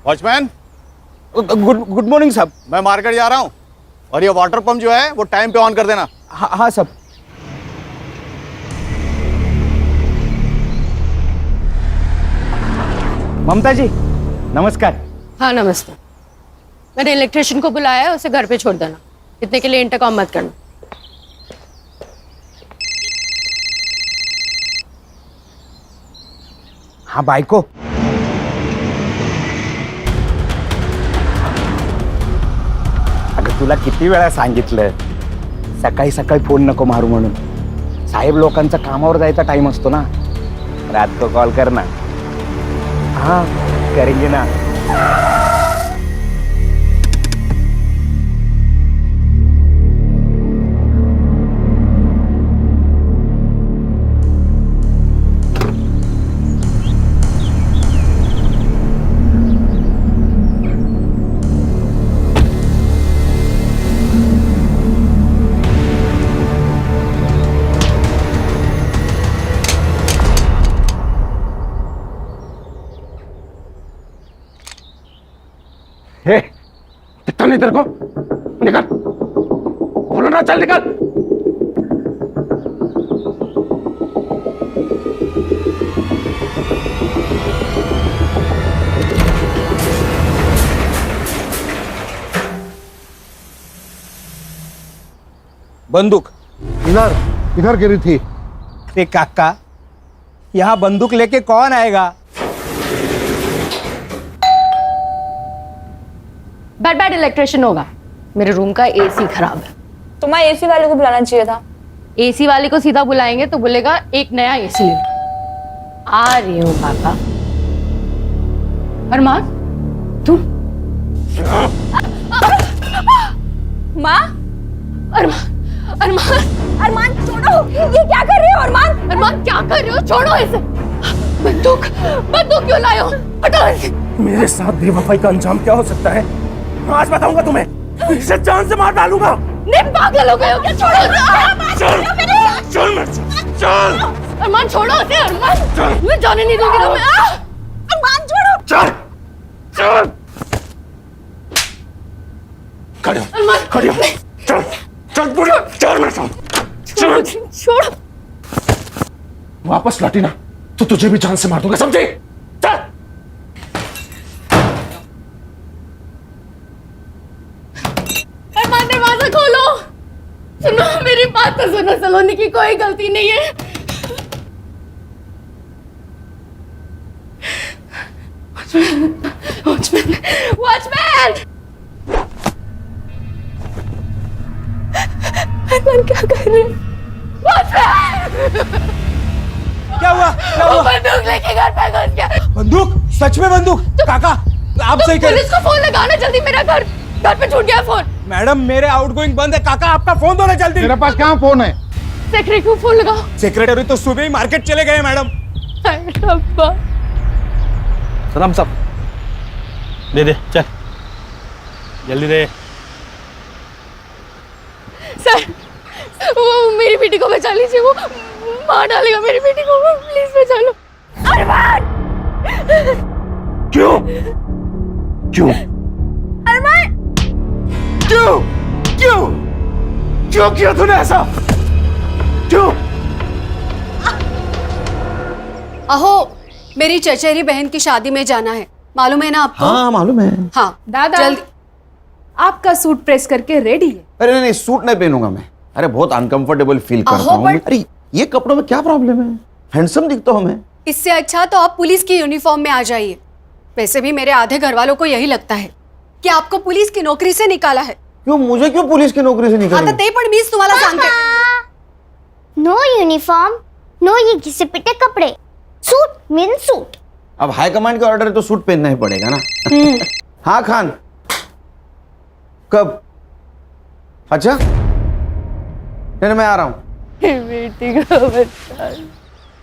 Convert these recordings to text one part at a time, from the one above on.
Watchman, good good morning साहब। मैं market जा रहा हूँ और ये वाटर पंप जो है वो टाइम पे ऑन कर देना। हाँ साहब। ममता जी नमस्कार। हाँ नमस्ते। मैंने इलेक्ट्रिशियन को बुलाया है, उसे घर पे छोड़ देना। इतने के लिए इंटरकॉम मत करना। हाँ बायको, अगं तुला किती वेळा सांगितलं सकाळी सकाळी फोन नको मारू म्हणून. साहेब लोकांचा कामावर जायचा टाइम असतो ना. रात को कॉल करना. हाँ करेंगे ना. हे, दिखता नहीं तेरे को? निकल, बोलो ना, चल निकल। बंदूक इधर इधर गिरी थी। ते काका, यहाँ बंदूक लेके कौन आएगा? बैड इलेक्ट्रिशियन होगा। मेरे रूम का एसी खराब है। तुम्हें एसी वाले को बुलाना चाहिए था। एसी वाले को सीधा बुलाएंगे तो बोलेगा एक नया एसी ले लो। आ रही हूँ काका। अरमान तुम? माँ, अरमान अरमान अरमान छोड़ो, ये क्या कर रहे हो अरमान? अरमान क्या कर रहे हो? छोड़ो इसे। बंदूक बंदूक क्यों लाए हो? हटाओ इसे। मेरे साथ बेवफाई का अंजाम क्या हो सकता है आज बताऊंगा तुम्हें। इसे जान से मार डालूंगा। नहीं पागल हो गए हो क्या? छोड़ो इसे। चल चल मैं चल। अरमान छोड़ो इसे। अरमान मैं जाने नहीं दूंगी तुम्हें। अरमान छोड़ो। चल चल खड़े हो, अरमान खड़े हो। चल चल पूरी चल मेरे साथ। चल छोड़ो। वापस लौटी ना तो तुझे भी जान से मार दूंगा, समझे? चल। अरमान दरवाजा खोलो। सुनो मेरी बात तो सुनो। सलोनी की कोई गलती नहीं है। Watchman watchman. अरमान क्या कर रहे हैं? वॉचमैन क्या हुआ? क्या वो हुआ? बंदूक लेके घर पे घुस गया। बंदूक? सच में बंदूक? काका आप सही कर। पुलिस को फोन लगाना जल्दी। मेरा घर पे छूट गया फोन। मैडम मेरे आउटगोइंग बंद है। काका आपका फोन दो ना जल्दी। मेरे पास कहाँ फोन है? सेक्रेटरी को फोन लगाओ। सेक्रेटरी तो सुबह ही मार्केट चले गए मैडम। रब्बा। सलाम साहब दे दे, चल जल्दी दे। सर वो मेरी बेटी को बचा लीजिए। वो मार डालेगा मेरी बेटी को। प्लीज बचा लो। अरमान क्यों क्यों अरमान क्यों क्यों क्यों किया तूने ऐसा? क्यों? अहो मेरी चचेरी बहन की शादी में जाना है, मालूम है ना आपको? हाँ मालूम है। हाँ दादा जल्दी। आपका सूट प्रेस करके रेडी है। अरे नहीं सूट नहीं पहनूंगा मैं। अरे बहुत अनकंफर्टेबल फील करता हूँ। अरे ये कपड़ों में क्या प्रॉब्लम है? हैंडसम दिखता हूँ मैं। इससे अच्छा तो आप पुलिस की यूनिफॉर्म में आ जाइए। वैसे भी मेरे आधे घर वालों को यही लगता है कि आपको पुलिस की नौकरी से निकाला है। क्यों मुझे क्यों पुलिस की नौकरी से निकालेंगे? आता ते पण मीच तुम्हाला सांगते। नो यूनिफॉर्म, नो ये घिसे पिटे कपड़े, सूट मीन सूट। अब हाई कमांड का ऑर्डर है तो सूट पहनना ही पड़ेगा ना। हाँ खान कब? अच्छा नहीं मैं आ रहा हूँ। बेटी को बचा।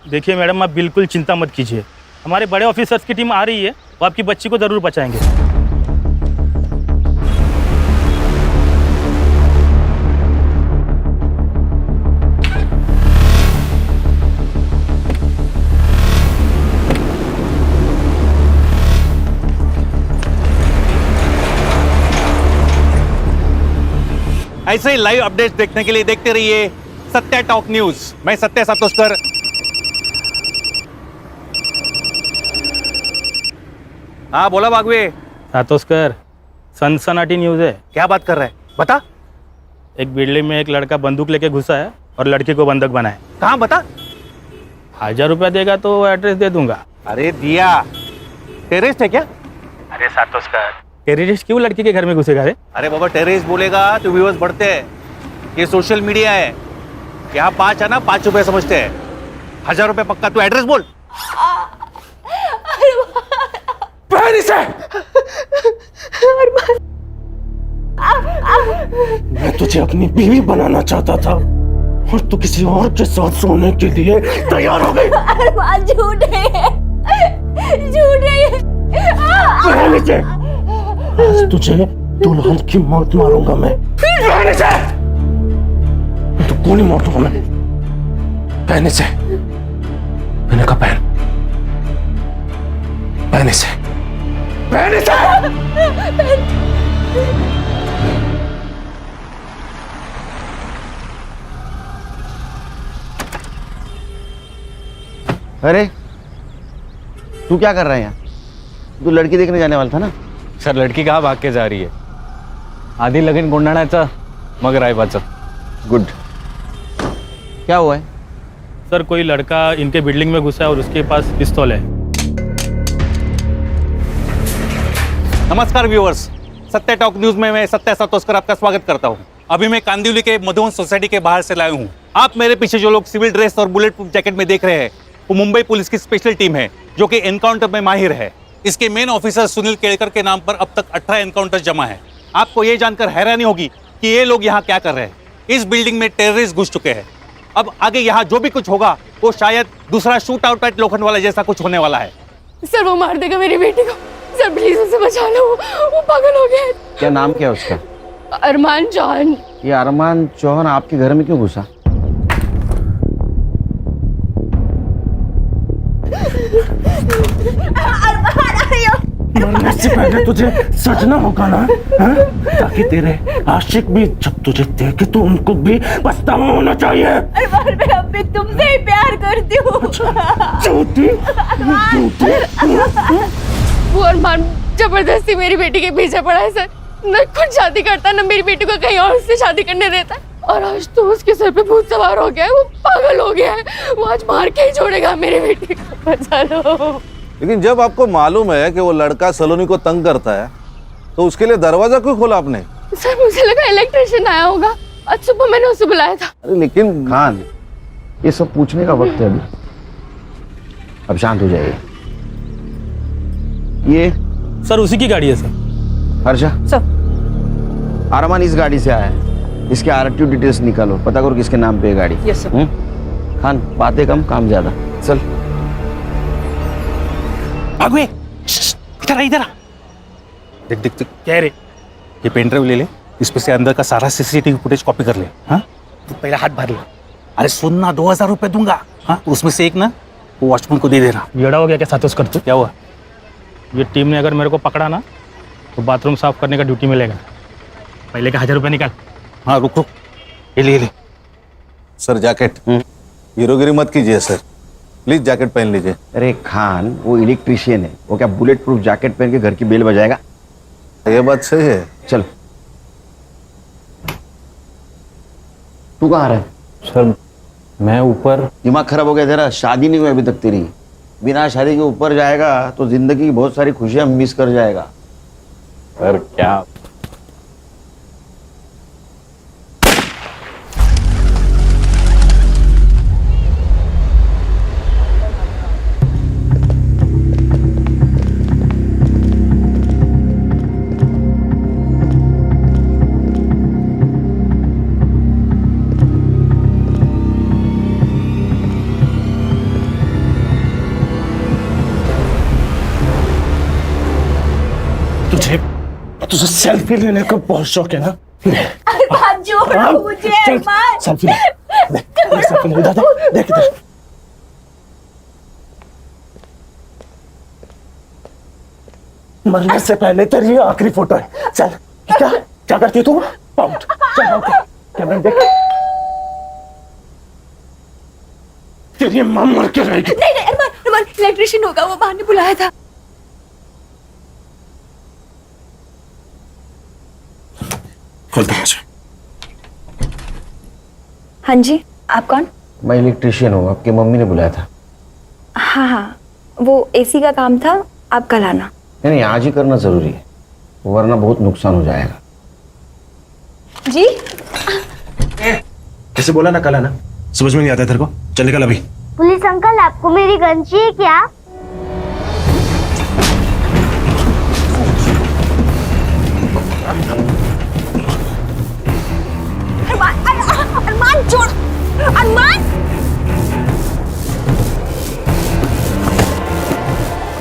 देखिए मैडम आप बिल्कुल चिंता मत कीजिए, हमारे बड़े ऑफिसर्स की टीम आ रही है, वो आपकी बच्ची को जरूर बचाएंगे। ऐसे ही लाइव अपडेट्स देखने के लिए देखते रहिए सत्या टॉक न्यूज। मैं सत्य सातोस्कर। हाँ बोला बागवे। सातोस्कर, सनसनाटी न्यूज़ है। क्या बात कर रहा है, बता। एक बिल्डिंग में एक लड़का बंदूक लेके घुसा है और लड़की को बंधक बनाए। कहाँ बता। 1000 रुपया देगा तो एड्रेस दे दूंगा। अरे दिया, टेररिस्ट है क्या? अरे सातोस्कर, टेररिस्ट क्यों लड़की के घर में घुसेगा रे? अरे बाबा, टेररिस्ट बोलेगा तो व्यूअर्स बढ़ते हैं। ये सोशल मीडिया है, यहाँ 5 है ना, 5 रुपए समझते हैं। 1000 रुपए पक्का। तू एड्रेस बोल। मैं तुझे अपनी बीवी बनाना चाहता था और तू किसी और के साथ सोने के लिए तैयार हो गई। अरमान झूठ है, झूठ है। पहले से आज तुझे दुल्हन की मौत मारूंगा मैं। पहले से तू कौन ही मौत होगा मैं। पहले से मैंने कहा पहन, पहले से, पहले से। अरे तू क्या कर रहा है यहाँ? तू लड़की देखने जाने वाला था ना? सर लड़की कहाँ भाग के जा रही है? आधी लगीन गुंडाळाचं मग रायबाचं। गुड। क्या हुआ है? सर कोई लड़का इनके बिल्डिंग में घुसा है और उसके पास पिस्तौल है। नमस्कार व्यूअर्स, सत्या टॉक न्यूज में मैं सत्य सातोस्कर आपका स्वागत करता हूं। अभी मैं कांदिवली के मधुवन सोसाइटी के बाहर से लाया हूं। आप मेरे पीछे जो लोग सिविल ड्रेस और बुलेट प्रूफ जैकेट में देख रहे हैं, वो मुंबई पुलिस की स्पेशल टीम है जो कि एनकाउंटर में माहिर है। इसके मेन ऑफिसर सुनील केड़कर के नाम पर अब तक 18 एनकाउंटर जमा है। आपको ये जानकर हैरानी होगी कि ये लोग यहाँ क्या कर रहे हैं। इस बिल्डिंग में टेररिस्ट घुस चुके हैं। अब आगे यहाँ जो भी कुछ होगा वो शायद दूसरा शूट आउट एट लोखंडवाला जैसा कुछ होने वाला है। सर वो मार देगा मेरी बेटी को। सर प्लीज उसे बचा लो, वो पागल हो गया है। क्या नाम क्या है उसका? अरमान चौहान। ये अरमान चौहान आपके घर में क्यों घुसा? मरने से पहले तुझे सजना होगा ना, हाँ? ताकि तेरे आशिक भी जब तुझे देखे तो उनको भी पछतावा होना चाहिए। अरमान मैं अब भी तुमसे ही प्यार करती हूँ। झूठी, झूठी। वो अरमान जबरदस्ती मेरी बेटी के पीछे पड़ा है सर। न खुद शादी करता, न मेरी बेटी को कहीं और से शादी करने देता। और आज तो उसके सर पे भूत सवार हो गया है, वो पागल हो गया है। वो आज मार के ही छोड़ेगा मेरी बेटी को। बचा लो। लेकिन जब आपको मालूम है कि वो लड़का सलोनी को तंग करता है तो उसके लिए दरवाजा क्यों खोला आपने? सर मुझे लगा इलेक्ट्रिशियन आया होगा, आज सुबह मैंने उसे बुलाया था। अरे लेकिन खान, ये सब पूछने का वक्त है अभी। अब शांत हो जाइए। ये सर उसी की गाड़ी है सर। हर्षा, सर अरमान इस गाड़ी से आया है। इसके RTO डिटेल्स निकालो, पता करो किसके नाम पे है गाड़ी। Yes sir. खान बातें कम काम ज्यादा। चल भागवे, इधर आ, इधर आ। देख देख देख, क्या है रे? ये पेन ड्राइव ले ले, इसमें से अंदर का सारा CCTV फुटेज कॉपी कर ले। हाँ तू पहला हाथ भर ले। अरे सुन ना, 2000 रुपए दूंगा। हाँ उसमें से एक ना वो वॉचमैन को दे देना। येड़ा हो गया क्या सातोस्कर तू? क्या हुआ? ये टीम ने अगर मेरे को पकड़ा ना तो बाथरूम साफ करने का ड्यूटी मिलेगा। पहले का 1000 रुपया निकाल। हाँ रुक रुक, ये ले ले। सर जैकेट, हीरोगिरी मत कीजिए सर, प्लीज जैकेट पहन लीजिए। अरे खान, वो इलेक्ट्रिशियन है, वो क्या बुलेट प्रूफ जैकेट पहन के घर की बेल बजाएगा? ये बात सही है। चल। तू कहाँ रहा है? सर मैं ऊपर। दिमाग खराब हो गया तेरा? शादी नहीं हुई अभी तक तेरी। बिना शादी के ऊपर जाएगा तो जिंदगी की बहुत सारी खुशियां मिस कर जाएगा। सर क्या? तुझे सेल्फी लेने का बहुत शौक है ना? अरमान छोड़ो मुझे। अरमान सेल्फी ले, सेल्फी ले। इधर देख, इधर। मरने से पहले तेरी आखिरी फोटो है। चल, क्या क्या करती है तू? आउट। चल आउट। कैमरा देख। तेरी मां मर के रहेगी। नहीं नहीं अरमान अरमान इलेक्ट्रिशियन होगा, वो बाहर ने बुलाया था। खोल दरवाजा। हाँ जी, आप कौन? मैं इलेक्ट्रिशियन हूँ, आपकी मम्मी ने बुलाया था। हाँ हाँ, वो एसी का काम था, आप कल आना। नहीं, आज ही करना जरूरी है, वरना बहुत नुकसान हो जाएगा। जी कैसे बोला ना कल आना, समझ में नहीं आता तेरे को? चल निकल अभी। पुलिस अंकल, आपको मेरी गन चाहिए क्या? अरमान छोड़, अरमान।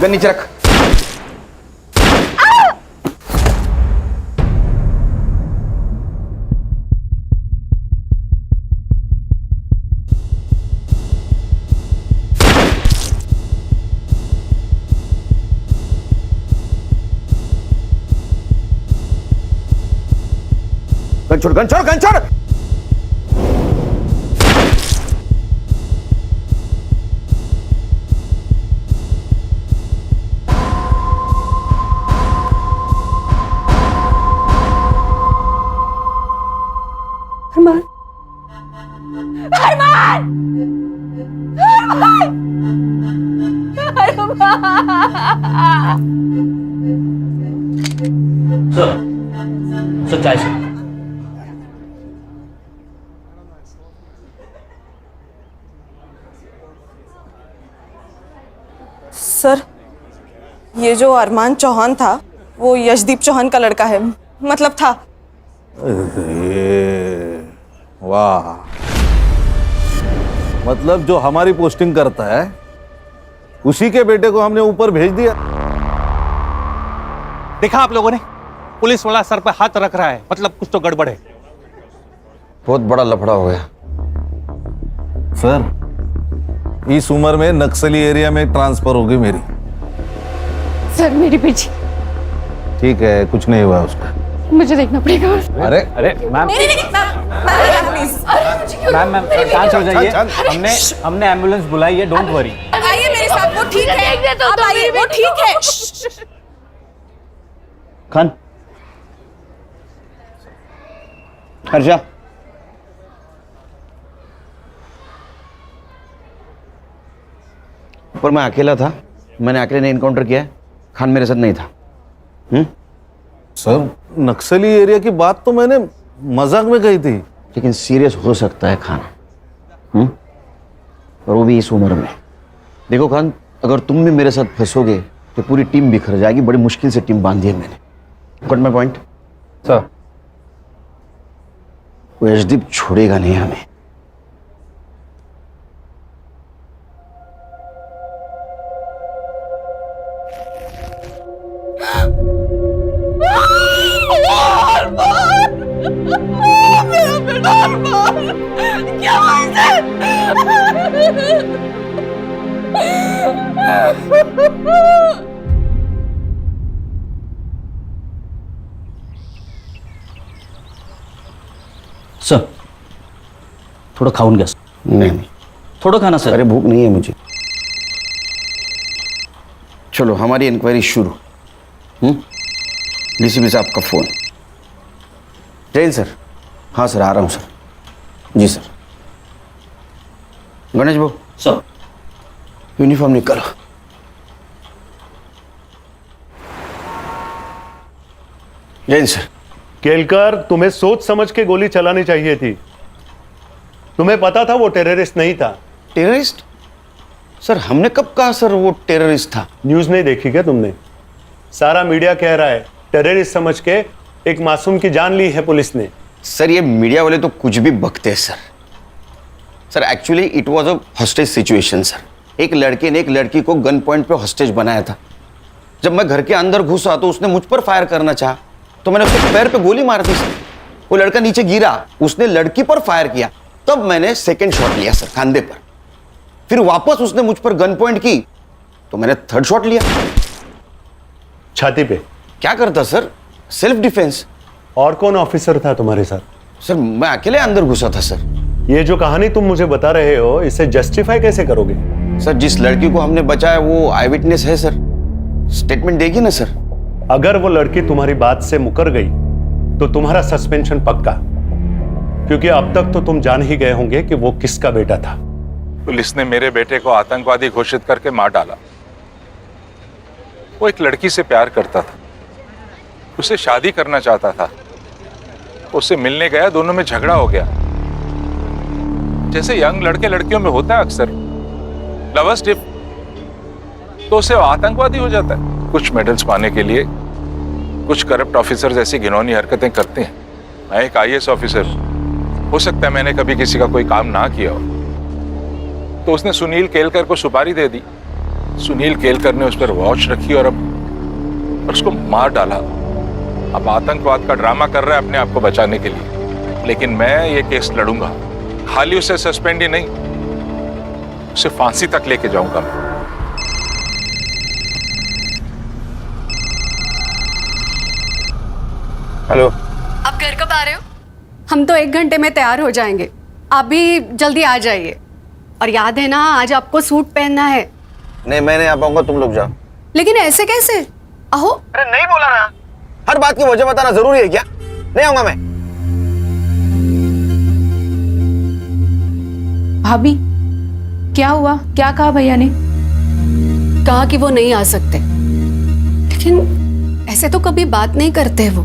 गन नीचे रख। गन छोड़, गन छोड़, गन छोड़। अरमान अरमान अरमान अरमान। सर चाय सर। सर, ये जो अरमान चौहान था वो यशदीप चौहान का लड़का है, मतलब था। वाह, मतलब जो हमारी पोस्टिंग करता है उसी के बेटे को हमने ऊपर भेज दिया। देखा आप लोगों ने, पुलिस वाला सर पे हाथ रख रहा है, मतलब कुछ तो गड़बड़ है। बहुत बड़ा लफड़ा हो गया। सर, इस उम्र में नक्सली एरिया में ट्रांसफर होगी मेरी। सर मेरी बेटी, ठीक है, कुछ नहीं हुआ उसका। मुझे देखना पड़ेगा। अरे अरे मैम, मैम मैम शांत हो जाइए। हमने एम्बुलेंस बुलाई है, डोंट वरी। आइए मेरे साथ, वो ठीक है। आप आइए, वो ठीक है। खान, हर्षा, ऊपर मैं अकेला था, मैंने अकेले ने इनकाउंटर किया है, खान मेरे साथ नहीं था। सर, नक्सली एरिया की बात तो मैंने मजाक में कही थी। लेकिन सीरियस हो सकता है खान, और वो भी इस उम्र में। देखो खान, अगर तुम भी मेरे साथ फंसोगे तो पूरी टीम बिखर जाएगी। बड़ी मुश्किल से टीम बांधी है मैंने। Got my point? सर, वो यशदीप छोड़ेगा नहीं हमें। क्या बात है? सर, थोडं खाऊन घ्या. नहीं, थोडं खाना सर. अरे भूख नहीं है मुझे। चलो हमारी इंक्वायरी शुरू। डीसीपी साहब का फोन। जैन सर। हाँ सर, आ रहा हूँ सर। जी सर। गणेश भाऊ सर, यूनिफॉर्म निकालो। जैन सर। केलकर, तुम्हें सोच समझ के गोली चलानी चाहिए थी। तुम्हें पता था वो टेररिस्ट नहीं था। टेररिस्ट? सर हमने कब कहा सर वो टेररिस्ट था? न्यूज नहीं देखी क्या तुमने? सारा मीडिया कह रहा है टेररिस्ट समझ के एक मासूम की जान ली है पुलिस ने। सर ये मीडिया वाले तो कुछ भी बकते हैं sir. Sir actually it was a hostage situation sir. एक लड़के ने एक लड़की को गन पॉइंट पे हॉस्टेज बनाया था। जब मैं घर के अंदर घुसा तो उसने मुझ पर फायर करना चाहा, तो मैंने उसके पैर पे गोली मार दी सर। वो लड़का नीचे गिरा, उसने लड़की पर फायर किया, तब मैंने सेकंड शॉट लिया सर कंधे पर। फिर वापस उसने मुझ पर गन पॉइंट की तो मैंने थर्ड शॉट लिया छाती पे। क्या करता सर? Self defence. और कौन ऑफिसर था तुम्हारे साथ? सर मैं अकेले अंदर घुसा था सर। ये जो कहानी तुम मुझे बता रहे हो इसे जस्टिफाई कैसे करोगे? सर जिस लड़की को हमने बचाया वो आई विटनेस है सर, स्टेटमेंट देगी ना सर। अगर वो लड़की तुम्हारी बात से मुकर गई तो तुम्हारा सस्पेंशन पक्का, क्योंकि अब तक तो तुम जान ही गए होंगे कि वो किसका बेटा था। पुलिस ने मेरे बेटे को आतंकवादी घोषित करके मार डाला। वो एक लड़की से प्यार करता था, उसे शादी करना चाहता था। उससे मिलने गया, दोनों में झगड़ा हो गया। जैसे यंग लड़के लड़कियों में होता है अक्सर, लवर्स ट्रिप, तो उससे आतंकवादी हो जाता है। कुछ मेडल्स पाने के लिए कुछ करप्ट ऑफिसर्स ऐसी घिनौनी हरकतें करते हैं। मैं एक IAS ऑफिसर, हो सकता है मैंने कभी किसी का कोई काम ना किया हो, तो उसने सुनील केलकर को सुपारी दे दी। सुनील केलकर ने उस पर वॉच रखी और अब उसको मार डाला। अब आतंकवाद का ड्रामा कर रहा है अपने आप को बचाने के लिए। लेकिन मैं ये केस लड़ूंगा, खाली उसे सस्पेंड ही नहीं, उसे फांसी तक लेके जाऊंगा मैं। हेलो, आप घर कब आ रहे हो? हम तो 1 घंटे में तैयार हो जाएंगे, आप भी जल्दी आ जाइए। और याद है ना, आज आपको सूट पहनना है। नहीं मैं नहीं आ पाऊंगा, तुम लोग जाओ। लेकिन ऐसे कैसे? अहो, अरे नहीं बोला ना, हर बात की वजह बताना जरूरी है क्या? नहीं आऊंगा मैं। भाभी क्या हुआ? क्या कहा भैया ने? कहा कि वो नहीं आ सकते, लेकिन ऐसे तो कभी बात नहीं करते वो।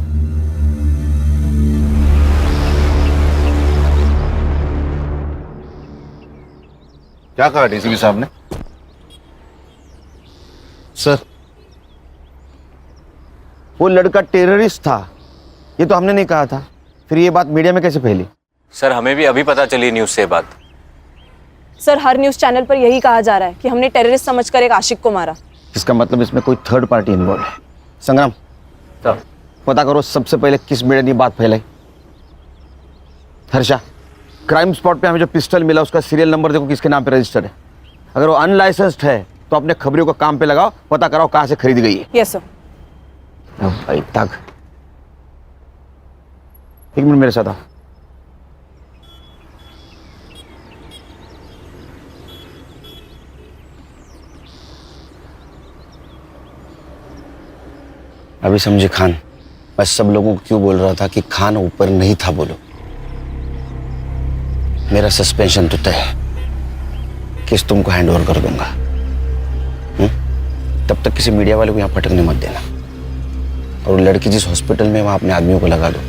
क्या कहा DCP साहब ने? सर वो लड़का टेररिस्ट था, ये तो हमने नहीं कहा था, फिर ये बात मीडिया में कैसे फैली? सर हमें भी अभी पता चली न्यूज़ से बात। सर हर न्यूज़ चैनल पर यही कहा जा रहा है कि हमने टेररिस्ट समझकर एक आशिक को मारा। इसका मतलब इसमें कोई थर्ड पार्टी इन्वॉल्व है। संग्राम सर पता करो सबसे पहले किस मीडिया ने बात फैलाई। हर्षा, क्राइम स्पॉट पे हमें जो पिस्टल मिला उसका सीरियल नंबर देखो किसके नाम पे रजिस्टर्ड है। अगर वो अनलाइसेंस्ड है तो अपने खबरियों को काम पे लगाओ, पता कराओ कहाँ से खरीदी गई है। Yes sir. भाई तक 1 मिनट मेरे साथ आओ। अभी समझे खान, मैं सब लोगों को क्यों बोल रहा था कि खान ऊपर नहीं था बोलो। मेरा सस्पेंशन तो तय है, केस तुमको हैंड ओवर कर दूंगा। तब तक किसी मीडिया वाले को यहाँ पटकने मत देना। और वो लड़की जिस हॉस्पिटल में, वहाँ अपने आदमियों को लगा दो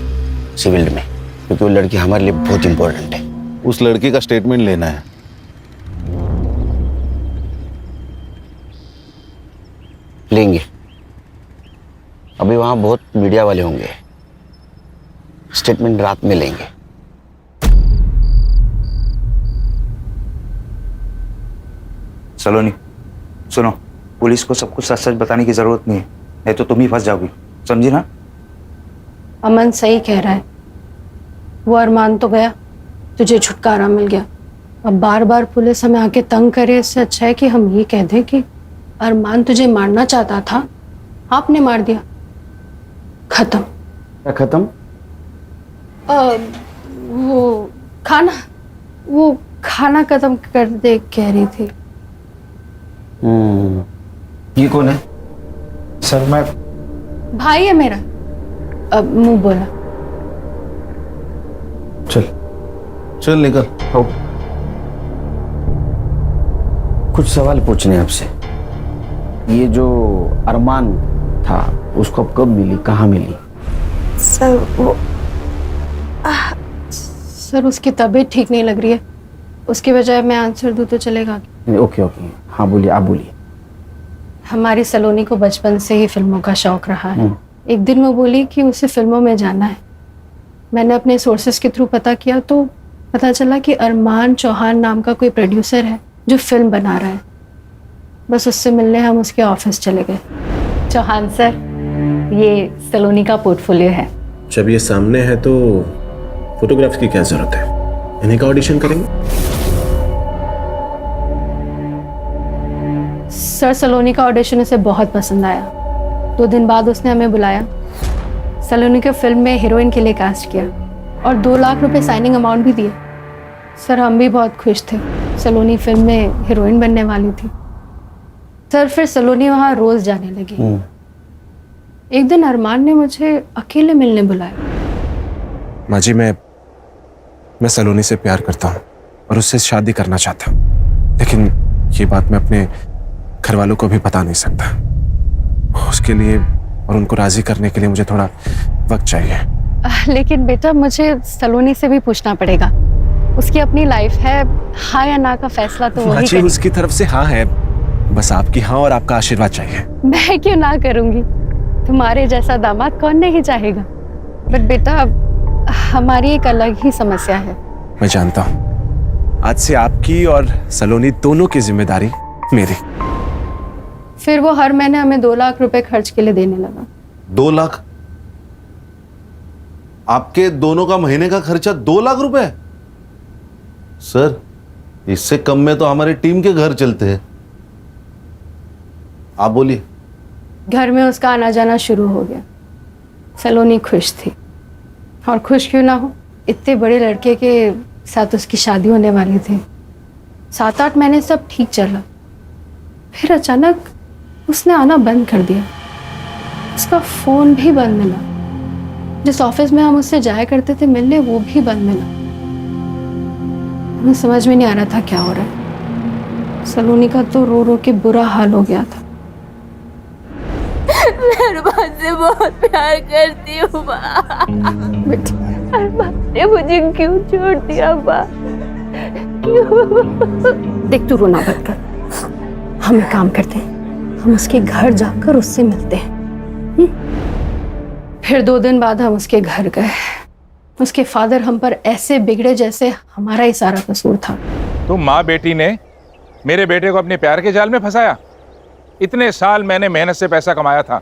सिविल में, क्योंकि वो लड़की हमारे लिए बहुत इंपॉर्टेंट है। उस लड़की का स्टेटमेंट लेना है। लेंगे, अभी वहाँ बहुत मीडिया वाले होंगे, स्टेटमेंट रात में लेंगे। सलोनी सुनो, पुलिस को सब कुछ सच सच बताने की जरूरत नहीं है, नहीं तो तुम ही फंस जाओगी, समझी ना? अमन सही कह रहा है, वो अरमान तो गया, तुझे छुटकारा मिल गया। अब बार बार पुलिस हमें आके तंग करे, इससे अच्छा है कि हम ये कह दें कि अरमान तुझे मारना चाहता था, आपने मार दिया, खत्म। क्या खत्म? वो खाना खत्म कर दे कह रही थी। ये कौन है? सर मैं भाई है मेरा। अब मुंह बोला। चल चल निकल। हो कुछ सवाल पूछने आपसे। ये जो अरमान था उसको अब कब मिली, कहाँ मिली? सर वो सर उसकी तबीयत ठीक नहीं लग रही है, उसकी बजाय मैं आंसर दूँ तो चलेगा? ओके ओके, हाँ बोलिए, आप बोलिए। हमारी सलोनी को बचपन से ही फिल्मों का शौक रहा है। एक दिन वो बोली कि उसे फिल्मों में जाना है। मैंने अपने सोर्सेस के थ्रू पता किया तो पता चला कि अरमान चौहान नाम का कोई प्रोड्यूसर है जो फिल्म बना रहा है। बस उससे मिलने हम उसके ऑफिस चले गए। चौहान सर, ये सलोनी का पोर्टफोलियो है। जब ये सामने है तो फोटोग्राफ्स की क्या जरूरत है, इन्हीं का ऑडिशन करेंगे। सर सलोनी का ऑडिशन उसे बहुत पसंद आया। 2 दिन बाद उसने हमें बुलाया, सलोनी को फिल्म में हीरोइन के लिए कास्ट किया। और 2 लाख रुपए साइनिंग अमाउंट भी दिए। सर हम भी बहुत खुश थे, सलोनी फिल्म में हीरोइन बनने वाली थी। सर फिर सलोनी वहाँ रोज जाने लगी। एक दिन अरमान ने मुझे अकेले मिलने बुलाया। माँ जी, मैं सलोनी से प्यार करता हूँ और उससे शादी करना चाहता हूँ, लेकिन ये बात मैं अपने घर वालों को भी बता नहीं सकता। उसके लिए और उनको राजी करने के लिए मुझे थोड़ा वक्त चाहिए। लेकिन बेटा मुझे सलोनी से भी पूछना पड़ेगा, उसकी अपनी लाइफ है, हाँ या ना का फैसला तो माँ वही जी, उसकी तरफ से हाँ है, बस आपकी हाँ और आपका आशीर्वाद चाहिए। मैं क्यों ना करूंगी, तुम्हारे जैसा दामाद कौन नहीं चाहेगा। बट बेटा हमारी एक अलग ही समस्या है। मैं जानता हूँ, आज से आपकी और सलोनी दोनों की जिम्मेदारी मेरी। फिर वो हर महीने हमें 2 लाख रुपए खर्च के लिए देने लगा। 2 लाख? आपके दोनों का महीने का खर्चा 2 लाख रुपए? सर, इससे कम में तो हमारी टीम के घर चलते हैं। आप बोलिए। घर में उसका आना जाना शुरू हो गया। सलोनी खुश थी, और खुश क्यों ना हो, इतने बड़े लड़के के साथ उसकी शादी होने वाली थी। 7-8 महीने सब ठीक चला, फिर अचानक उसने आना बंद कर दिया। उसका फोन भी बंद मिला, जिस ऑफिस में हम उससे जाया करते थे मिलने वो भी बंद मिला। हमें समझ में नहीं आ रहा था क्या हो रहा है। सलोनी का तो रो रो के बुरा हाल हो गया था। मैं अरमान से बहुत प्यार करती हूँ माँ। अरमान ने मुझे क्यों छोड़ दिया माँ? क्यों? देख तू रोना मत कर, हम एक काम करते हैं, हम उसके घर जाकर उससे मिलते हैं। फिर 2 दिन बाद हम उसके घर गए। उसके फादर हम पर ऐसे बिगड़े जैसे हमारा ही सारा कसूर था। तो माँ बेटी ने मेरे बेटे को अपने प्यार के जाल में फंसाया। इतने साल मैंने मेहनत से पैसा कमाया था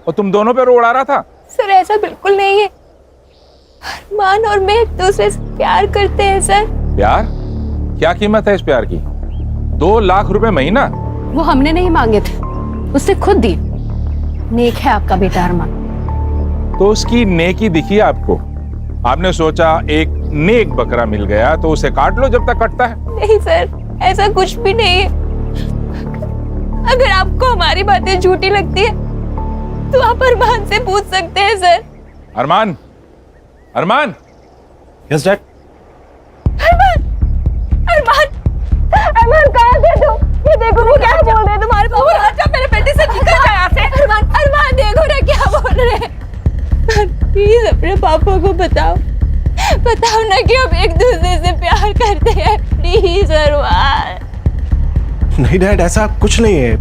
और तुम दोनों पे रो उड़ा रहा था। सर ऐसा बिल्कुल नहीं है, अरमान और मैं एक दूसरे से प्यार करते हैं सर। प्यार? क्या कीमत है इस प्यार की? 2 लाख रुपए महीना? वो हमने नहीं मांगे थे, उसने खुद दी। नेक है आपका बेटा अरमान। तो उसकी नेकी दिखी आपको? आपने सोचा एक नेक बकरा मिल गया तो उसे काट लो जब तक कटता है। नहीं सर, ऐसा कुछ भी नहीं है। अगर आपको हमारी बातें झूठी लगती है तो आप अरमान से पूछ सकते हैं sir. Armaan, Armaan. Yes dad. Armaan, Armaan, Armaan कहाँ थे तुम? ये देखो वो क्या बोल रहे हैं तुम्हारे पापा। राजा मेरे बेटे से निकल गया यहाँ से। अरमान, अरमान देखो ना क्या बोल रहे हैं। प्लीज अपने पापा को बताओ, बताओ ना कि हम एक दूसरे से प्यार करते हैं। प्लीज अरमान। नहीं डैड, ऐसा कुछ नहीं है,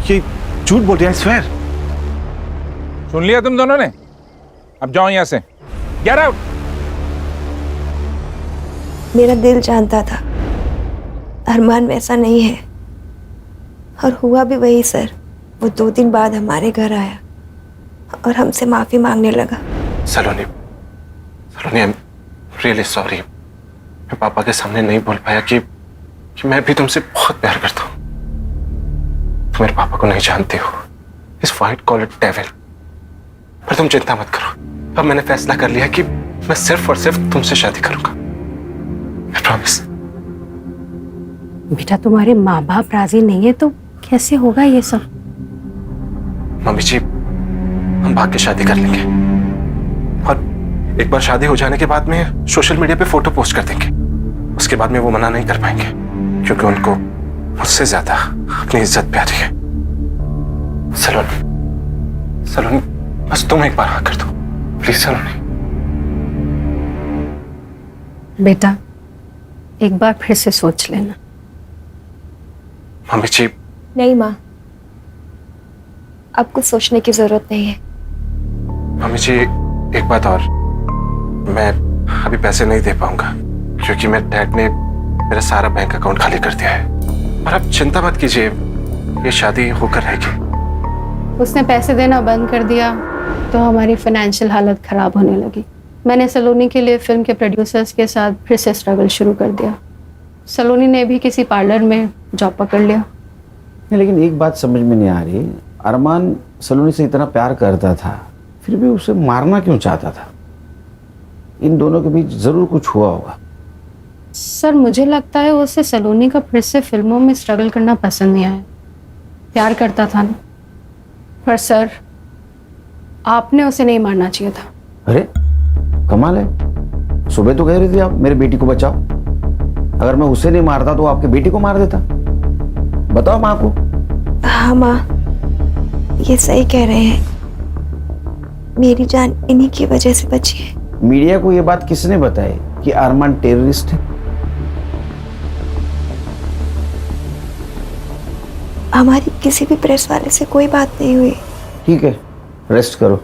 ये झूठ बोल रहे हैं, स्वेयर। सुन लिया तुम दोनों ने? अब जाओ यहाँ से, गेट आउट। मेरा दिल जानता था अरमान वैसा नहीं है, और हुआ भी वही सर। वो 2 दिन बाद हमारे घर आया और हमसे माफी मांगने लगा। सलोनी, सलोनी, आई एम रियली सॉरी। मैं पापा के सामने नहीं बोल पाया कि मैं भी तुमसे बहुत प्यार करता हूँ। तुम मेरे पापा को नहीं जानते हो, इस व्हाइट कॉलर डेविल। पर तुम चिंता मत करो, अब मैंने फैसला कर लिया कि मैं सिर्फ और सिर्फ तुमसे शादी करूंगा। I promise। बेटा तुम्हारे माँ बाप राजी नहीं है तो कैसे होगा ये सब? मम्मी जी, हम भाग के शादी कर लेंगे, और एक बार शादी हो जाने के बाद में सोशल मीडिया पे फोटो पोस्ट कर देंगे। उसके बाद में वो मना नहीं कर पाएंगे, क्योंकि उनको मुझसे ज्यादा अपनी इज्जत प्यारी है। सलोनी, सलोनी, बस तुम एक बार हाँ कर दो प्लीज। सलोनी बेटा एक बार फिर से सोच लेना। मम्मी जी। नहीं माँ, अब कुछ सोचने की जरूरत नहीं है। मम्मी जी, एक बात और, मैं अभी पैसे नहीं दे पाऊंगा क्योंकि मेरे डैड ने मेरा सारा बैंक अकाउंट खाली कर दिया है। और आप चिंता मत कीजिए, ये शादी होकर रहेगी। उसने पैसे देना बंद कर दिया तो हमारी फाइनेंशियल हालत खराब होने लगी। मैंने सलोनी के लिए फिल्म के प्रोड्यूसर्स के साथ फिर से स्ट्रगल शुरू कर दिया। सलोनी ने भी किसी पार्लर में जॉब पकड़ लिया। लेकिन एक बात समझ में नहीं आ रही, अरमान सलोनी से इतना प्यार करता था, फिर भी उसे मारना क्यों चाहता था? इन दोनों के बीच जरूर कुछ हुआ होगा। सर मुझे लगता है उसे सलोनी का फिर से फिल्मों में स्ट्रगल करना पसंद नहीं आया। प्यार करता था ना। पर सर आपने उसे नहीं मारना चाहिए था। अरे कमाल है, सुबह तो कह रही थी आप मेरी बेटी को बचाओ। अगर मैं उसे नहीं मारता तो आपकी बेटी को मार देता। बताओ माँ को। हाँ माँ, ये सही कह रहे हैं। मेरी जान इन्हीं की वजह से बची है। मीडिया को ये बात किसने बताई कि अरमान टेररिस्ट है? हमारी किसी भी प्रेस वाले से कोई बात नहीं हुई। ठीक है, रेस्ट करो।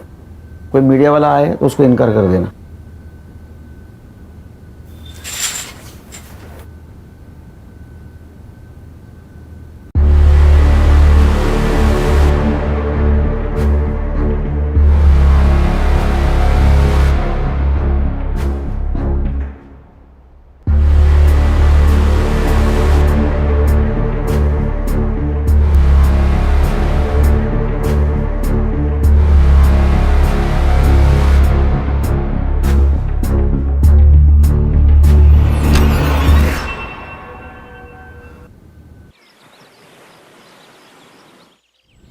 कोई मीडिया वाला आए तो उसको इनकार कर देना।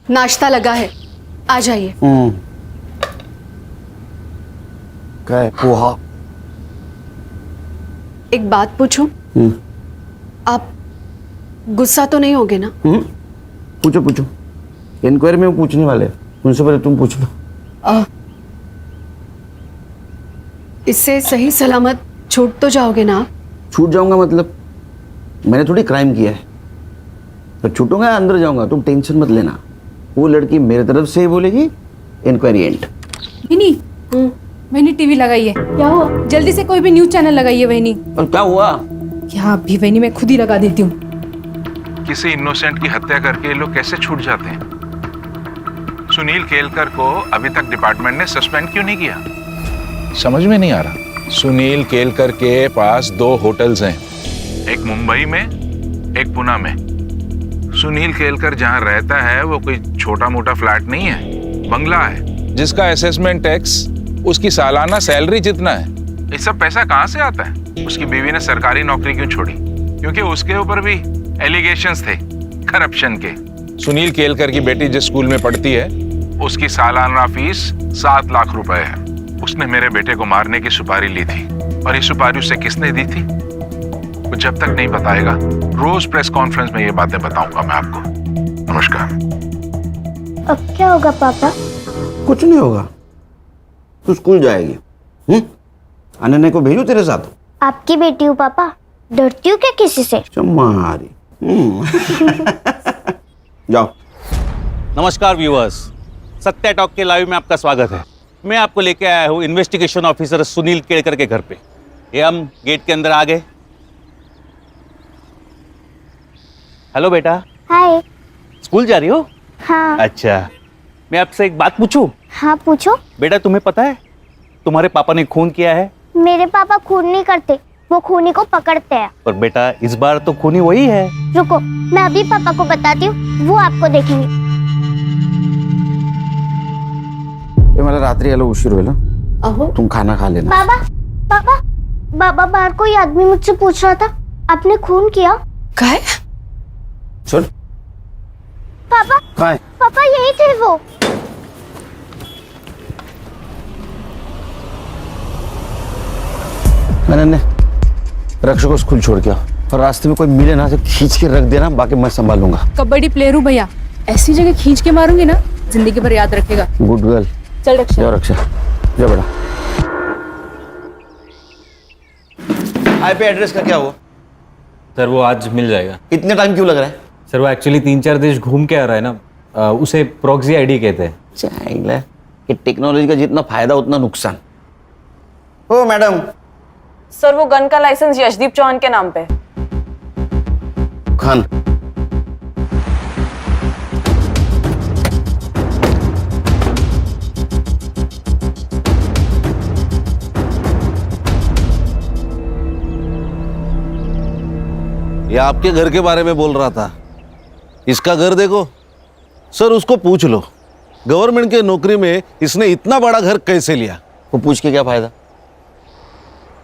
नाश्ता लगा है, आ जाइए। क्या है? पोहा। एक बात पूछूं? आप गुस्सा तो नहीं होगे ना? पूछो पूछो। इंक्वायरी में वो पूछने वाले, उनसे पहले तुम पूछ लो। इससे सही सलामत छूट तो जाओगे ना आप? छूट जाऊंगा मतलब? मैंने थोड़ी क्राइम किया है तो छूटूंगा या अंदर जाऊंगा? तुम टेंशन मत लेना। वो लड़की मेरे तरफ से ही बोलेगी, इंक्वायरी एंड। वहीनी, वहीनी टीवी लगाइए। क्या हुआ? जल्दी से कोई भी न्यूज चैनल लगाइए वहीनी। और क्या हुआ? क्या अभी वहीनी मैं खुद ही लगा देती हूँ। किसी इनोसेंट की हत्या करके ये लोग कैसे छूट जाते हैं? सुनील केलकर को अभी तक डिपार्टमेंट ने सस्पेंड क्यों नहीं किया? समझ में नहीं आ रहा। सुनील केलकर के पास 2 होटल्स हैं, एक मुंबई में, एक पुणे में। सुनील केलकर जहां रहता है वो कोई छोटा मोटा फ्लैट नहीं है, बंगला है जिसका असेसमेंट टैक्स उसकी सालाना सैलरी जितना है। ये सब पैसा कहां से आता है? उसकी बीवी ने सरकारी नौकरी क्यों छोड़ी? क्योंकि उसके ऊपर भी एलिगेशंस थे करप्शन के। सुनील केलकर की बेटी जिस स्कूल में पढ़ती है उसकी सालाना फीस 7 लाख रुपए है। उसने मेरे बेटे को मारने की सुपारी ली थी और ये सुपारी उसे किसने दी थी वो जब तक नहीं बताएगा, रोज प्रेस कॉन्फ्रेंस में ये बातें बताऊंगा मैं आपको। नमस्कार। अब क्या होगा पापा? कुछ नहीं होगा, तू स्कूल जाएगी। अनन्या को भेजू तेरे साथ? आपकी बेटी हूँ पापा, डरती हूँ क्या किसी से? चमारी। जाओ। नमस्कार व्यूअर्स, सत्या टॉक के लाइव में आपका स्वागत है। मैं आपको लेके आया हूँ इन्वेस्टिगेशन ऑफिसर सुनील केलकर के घर पे। ये हम गेट के अंदर आ गए। हेलो बेटा। हाय। स्कूल जा रही हो? हाँ। अच्छा, मैं आपसे एक बात पूछूं? हाँ पूछो। बेटा तुम्हें पता है तुम्हारे पापा ने खून किया है? मेरे पापा खून नहीं करते, वो खूनी को पकड़ते हैं। पर बेटा इस बार तो खूनी वही है। रुको, मैं अभी पापा को बताती हूँ, वो आपको देखेंगे। मला रात्री यायला उशीर होईल। अहो तुम खाना खा लेना। बाबा पापा, बाबा बाहर कोई आदमी मुझसे पूछ रहा था, आपने खून किया? काय? सुन पापा काय? पापा यही थे वो। मैंने रक्षक को स्कूल छोड़ के आओ और रास्ते में कोई मिले ना तो खींच के रख देना, बाकी मैं संभालूंगा। कबड्डी प्लेयर हूँ भैया, ऐसी जगह खींच के मारूंगी ना जिंदगी भर याद रखेगा। Good girl. चल रक्षा। जाओ रक्षा, जाओ बेटा। आईपी एड्रेस का क्या हुआ? सर वो आज मिल जाएगा। इतने टाइम क्यों लग रहा है? सर वो एक्चुअली 3-4 देश घूम के आ रहा है ना, उसे प्रॉक्सी आईडी कहते हैं। चाहिए कि टेक्नोलॉजी का जितना फायदा उतना नुकसान। ओ मैडम। सर वो गन का लाइसेंस यशदीप चौहान के नाम पे। खान। ये आपके घर के बारे में बोल रहा था। इसका घर देखो सर, उसको पूछ लो गवर्नमेंट के नौकरी में इसने इतना बड़ा घर कैसे लिया। वो पूछ के क्या फायदा?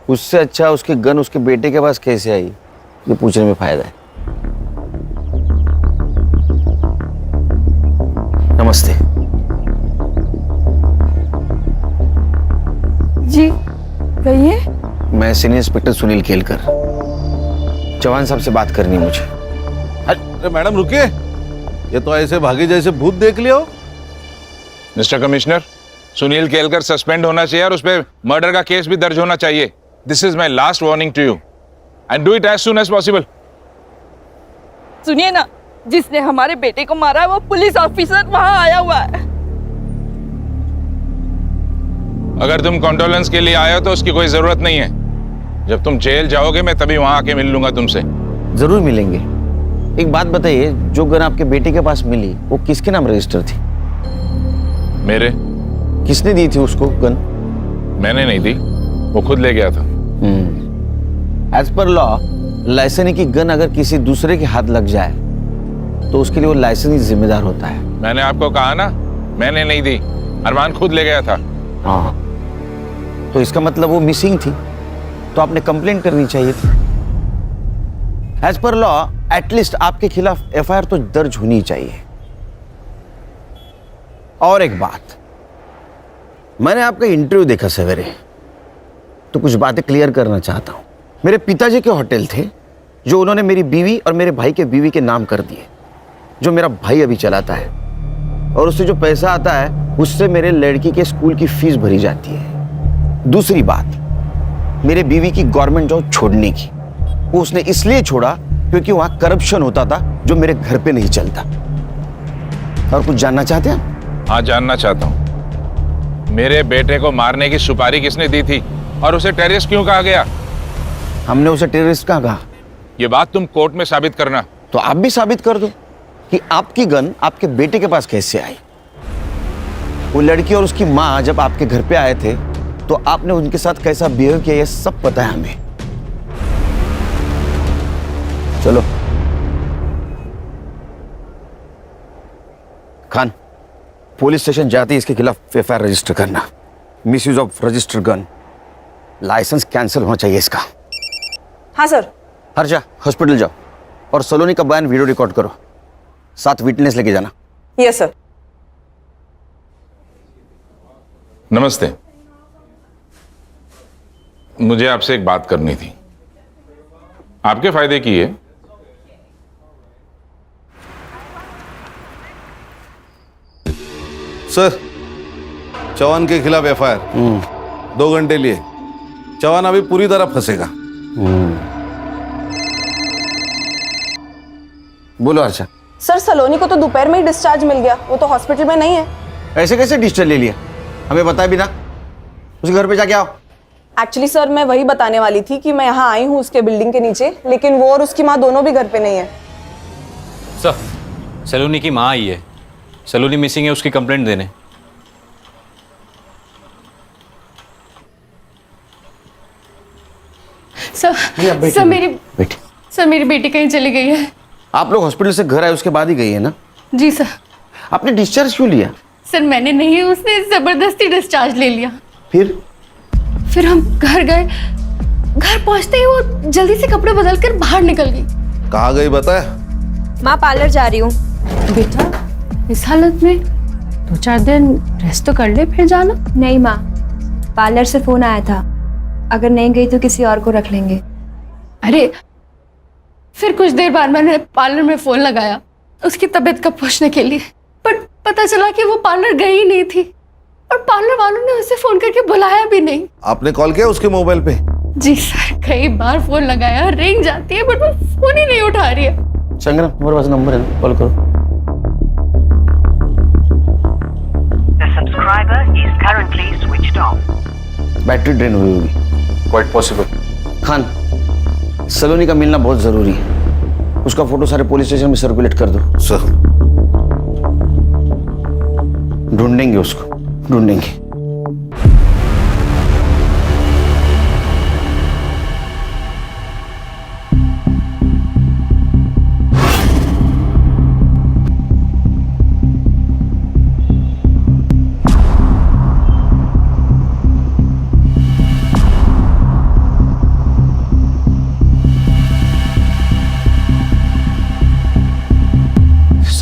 उससे अच्छा उसकी गन उसके बेटे के पास कैसे आई, ये पूछने में फायदा है। नमस्ते। जी कहिए। मैं सीनियर इंस्पेक्टर सुनील केलकर, जवान साहब से बात करनी है मुझे। अरे मैडम रुकिए, ये तो ऐसे भागे जैसे भूत देख लिया हो। Mister commissioner, Sunil Kelkar suspend होना चाहिए और उस पर मर्डर का केस भी दर्ज होना चाहिए। This is my last warning to you and do it as soon as possible. सुनिए ना, जिसने हमारे बेटे को मारा है वो पुलिस ऑफिसर वहां आया हुआ है। अगर तुम कॉन्डोलेंस के लिए आए हो तो उसकी कोई जरूरत नहीं है। जब तुम जेल जाओगे मैं तभी वहां आके मिल लूंगा तुमसे। जरूर मिलेंगे। एक बात बताइए, जो गन आपके बेटे के पास मिली वो किसके नाम रजिस्टर थी? मेरे। किसने दी थी उसको गन? मैंने नहीं दी, वो खुद ले गया था। एज पर लॉ, लाइसेंस की गन अगर किसी दूसरे के हाथ लग जाए तो उसके लिए वो लाइसेंस जिम्मेदार होता है। मैंने आपको कहा ना, मैंने नहीं दी, अरमान खुद ले गया था। हाँ, तो इसका मतलब वो मिसिंग थी, तो आपने कंप्लेंट करनी चाहिए थी। एज पर लॉ एटलीस्ट आपके खिलाफ एफआईआर तो दर्ज होनी चाहिए। और एक बात, मैंने आपका इंटरव्यू देखा सवेरे, तो कुछ बातें क्लियर करना चाहता हूं। मेरे पिताजी के होटल थे जो उन्होंने मेरी बीवी और मेरे भाई के बीवी के नाम कर दिए, जो मेरा भाई अभी चलाता है, और उससे जो पैसा आता है उससे मेरे लड़की के स्कूल की फीस भरी जाती है। दूसरी बात, मेरे बीवी की गवर्नमेंट जॉब छोड़ने की, वो उसने इसलिए छोड़ा क्योंकि वहां करप्शन होता था जो मेरे घर पे नहीं चलता। और कुछ जानना चाहते हैं? हाँ, जानना चाहता हूँ। मेरे बेटे को मारने की सुपारी किसने दी थी और उसे टेररिस्ट क्यों कहा गया? हमने उसे टेररिस्ट कहाँ कहा? ये बात तुम कोर्ट में साबित करना। तो आप भी साबित कर दो कि आपकी गन आपके बेटे के पास कैसे आई। वो लड़की और उसकी माँ जब आपके घर पे आए थे तो आपने उनके साथ कैसा बिहेव किया, ये सब पता है हमें। चलो खान, पुलिस स्टेशन जाते ही इसके खिलाफ एफआईआर रजिस्टर करना। Misuse of register gun, licence cancel होना चाहिए इसका। हाँ सर। हर्षा, हॉस्पिटल जाओ और सलोनी का बयान वीडियो रिकॉर्ड करो, साथ विटनेस लेके जाना। Yes sir. नमस्ते, मुझे आपसे एक बात करनी थी, आपके फायदे की है। सर, चौहान के खिलाफ एफआईआर 2 घंटे लिए। चौहान अभी पूरी तरह फंसेगा। बोलो हर्षा। सर, सलोनी को तो दोपहर में ही डिस्चार्ज मिल गया, वो तो हॉस्पिटल में नहीं है। ऐसे कैसे डिस्चार्ज ले लिया? हमें बताया भी ना। उसके घर पे जाके आओ। एक्चुअली सर, मैं वही बताने वाली थी कि मैं यहाँ आई हूँ उसके बिल्डिंग के नीचे, लेकिन वो और उसकी माँ दोनों भी घर पे नहीं है। सर, सलोनी की माँ आई है, सलोनी मिसिंग है, उसकी कंप्लेंट देने। सर मेरी बेटी कहीं चली गई है। आप लोग हॉस्पिटल से घर आए उसके बाद ही गई है ना? जी सर। आपने डिस्चार्ज क्यों लिया? सर मैंने नहीं, उसने जबरदस्ती डिस्चार्ज ले लिया। फिर हम घर गए, घर पहुंचते ही वो जल्दी से कपड़े बदल कर बाहर निकल गई। कहाँ गई बताया? माँ, पार्लर जा रही हूँ। बेटा, इस हालत में 2-4 दिन रेस्ट तो कर ले, फिर जाना। नहीं माँ, पार्लर से फोन आया था, अगर नहीं गई तो किसी और को रख लेंगे। अरे फिर कुछ देर बाद मैंने पार्लर में फोन लगाया उसकी तबीयत का पूछने के लिए, पर पता चला कि वो पार्लर गई ही नहीं थी और पार्लर वालों ने उसे फोन करके बुलाया भी नहीं। आपने कॉल किया उसके मोबाइल पे? जी सर, कई बार फोन लगाया, रिंग जाती है बट वो फोन ही नहीं उठा रही है। संग्राम, हमारे पास नंबर है, कॉल करो। बैटरी ड्रेन हुई होगी। Quite possible. खान, सलोनी का मिलना बहुत जरूरी है, उसका फोटो सारे पुलिस स्टेशन में सर्कुलेट कर दो। सर, ढूंढेंगे उसको, ढूंढेंगे।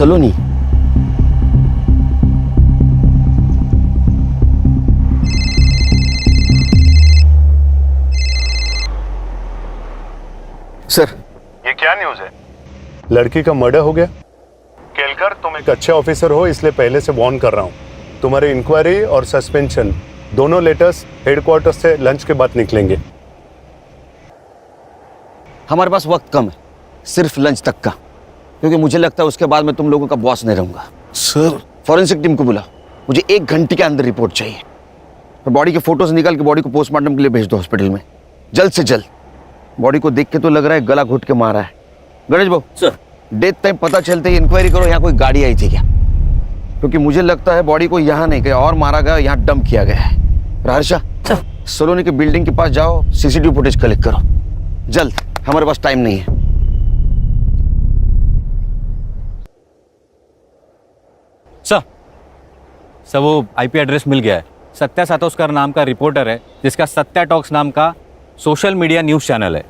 सलोनी। सर, ये क्या न्यूज़ है? लड़की का मर्डर हो गया। केलकर, तुम एक अच्छे ऑफिसर हो, इसलिए पहले से वार्न कर रहा हूँ। तुम्हारे इंक्वायरी और सस्पेंशन दोनों लेटर्स हेडक्वार्टर से लंच के बाद निकलेंगे। हमारे पास वक्त कम है, सिर्फ लंच तक का, क्योंकि मुझे लगता है उसके बाद मैं तुम लोगों का बॉस नहीं रहूंगा। सर, फॉरेंसिक टीम को बुला, मुझे 1 घंटे के अंदर रिपोर्ट चाहिए। और बॉडी के फोटोज निकाल के बॉडी को पोस्टमार्टम के लिए भेज दो हॉस्पिटल में, जल्द से जल्द। बॉडी को देख के तो लग रहा है गला घुट के मारा है। गणेश बाबू सर, डेथ टाइम पता चलते ही इंक्वायरी करो यहाँ कोई गाड़ी आई थी क्या, क्योंकि मुझे लगता है बॉडी को यहाँ नहीं कहीं और मारा गया, यहाँ डंप किया गया है। हर्षा, सलोनी के बिल्डिंग के पास जाओ, सीसीटीवी फुटेज कलेक्ट करो जल्द, हमारे पास टाइम नहीं है। सर वो आईपी एड्रेस मिल गया है। सत्या सातोस्कर नाम का रिपोर्टर है, जिसका सत्या टॉक्स नाम का सोशल मीडिया न्यूज़ चैनल है,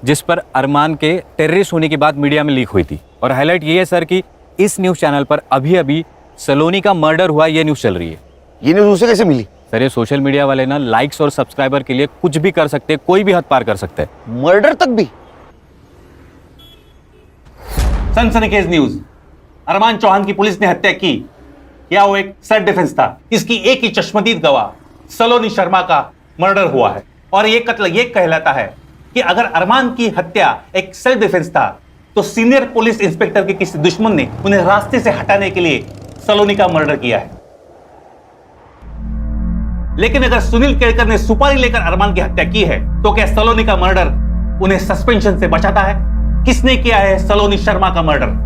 जिस पर अरमान के टेररिस्ट होने की बात मीडिया में लीक हुई थी। और हाईलाइट ये है सर कि इस न्यूज़ चैनल पर अभी अभी सलोनी का मर्डर हुआ, ये न्यूज़ चल रही है। ये न्यूज़ उसे कैसे मिली? सर ये सोशल मीडिया वाले ना लाइक्स और सब्सक्राइबर के लिए कुछ भी कर सकते हैं, कोई भी हद पार कर सकते हैं। मर्डर तक भी? सनसनीखेज न्यूज। अरमान चौहान की पुलिस ने हत्या की या वो एक सेल्फ डिफेंस था, इसकी एक ही चश्मदीद गवाह सलोनी शर्मा का मर्डर हुआ है। और ये कत्ल ये कहलाता है कि अगर अरमान की हत्या एक सेल्फ डिफेंस था तो सीनियर पुलिस इंस्पेक्टर के किसी दुश्मन ने उन्हें रास्ते से हटाने के लिए सलोनी का मर्डर किया है। लेकिन अगर सुनील केलकर ने सुपारी लेकर अरमान की हत्या की है तो क्या सलोनी का मर्डर उन्हें सस्पेंशन से बचाता है? किसने किया है सलोनी शर्मा का मर्डर?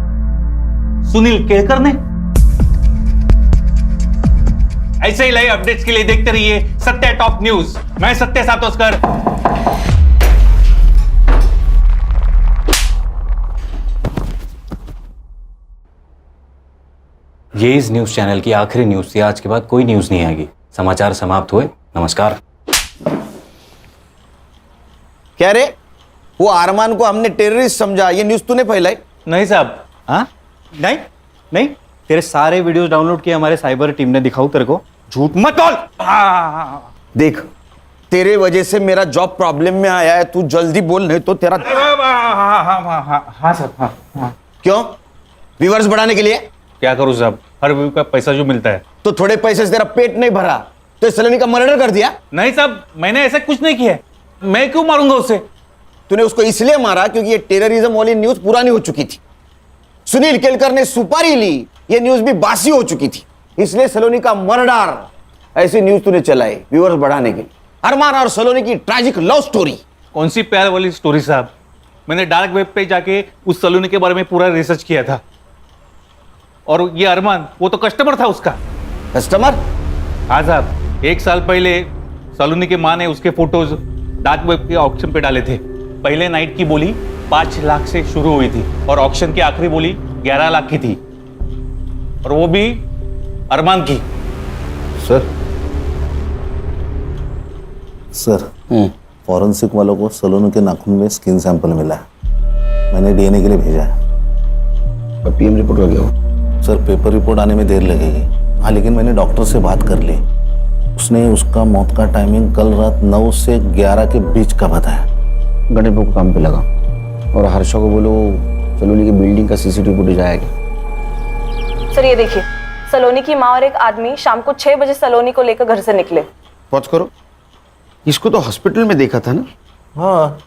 सुनील केलकर ने? ऐसे ही लाइव अपडेट्स के लिए देखते रहिए सत्या टॉप न्यूज। मैं सत्य सातोस्कर। ये इस न्यूज़ चैनल की आखिरी न्यूज़ थी। आज के बाद कोई न्यूज़ नहीं आएगी। समाचार समाप्त हुए। नमस्कार। क्या रे, वो अरमान को हमने टेररिस्ट समझा, ये न्यूज़ तूने फैलाई? नहीं साहब। हाँ नहीं नहीं, तेरे सारे वीडियोस डाउनलोड किए हमारे साइबर टीम ने। दिखाऊं तेरे को? झूठ मत बोल। देख, तेरे वजह से मेरा जॉब प्रॉब्लम में आया है, तू जल्दी बोल नहीं तो तेरा। हाँ सर, हाँ। क्यों? व्यूअर्स बढ़ाने के लिए? क्या करूं साहब, हर व्यू का पैसा जो मिलता है। तो थोड़े पैसे से तेरा पेट नहीं भरा तो सलोनी का मर्डर कर दिया? नहीं साहब, मैंने ऐसा कुछ नहीं किया। मैं क्यों मारूंगा उसे? तूने उसको इसलिए मारा क्योंकि ये टेररिज्म वाली न्यूज पुरानी हो चुकी थी। सुनील केलकर ने सुपारी ली, ये न्यूज भी बासी हो चुकी थी, इसलिए सलोनी का मर्डर ऐसी न्यूज तूने चलाई व्यूअर्स बढ़ाने के लिए। अरमान और सलोनी की ट्रैजिक लव स्टोरी। कौन सी प्यार वाली स्टोरी साहब? मैंने डार्क वेब पे जाके उस सलोनी के बारे में पूरा रिसर्च किया था। और ये अरमान, वो तो कस्टमर था उसका। कस्टमर? हाँ साहब, 1 साल पहले सलोनी की माँ ने उसके फोटोज डार्क वेब के ऑक्शन पे डाले थे। पहले नाइट की बोली 5 लाख से शुरू हुई थी और ऑक्शन की आखिरी बोली 11 लाख की थी, और वो भी अरमान की। सर, फॉरेंसिक वालों को सलोनी के नाखून में स्किन सैंपल मिला है, मैंने डीएनए के लिए भेजा है। पीएम रिपोर्ट हो गया? सर, पेपर रिपोर्ट आने में देर लगेगी। हाँ, लेकिन मैंने डॉक्टर से बात कर ली, उसने उसका मौत का टाइमिंग कल रात 9 से 11 के बीच का बताया। गणेश बाबू को काम पे लगा और हर्षा को बोलो सलोनी की बिल्डिंग का सीसीटीवी फुटेज आएगा। सर ये देखिए, सलोनी की माँ और एक आदमी शाम को 6 बजे सलोनी को लेकर घर से निकले। पहुंच करो। इसको तो हॉस्पिटल में देखा था ना? हाँ,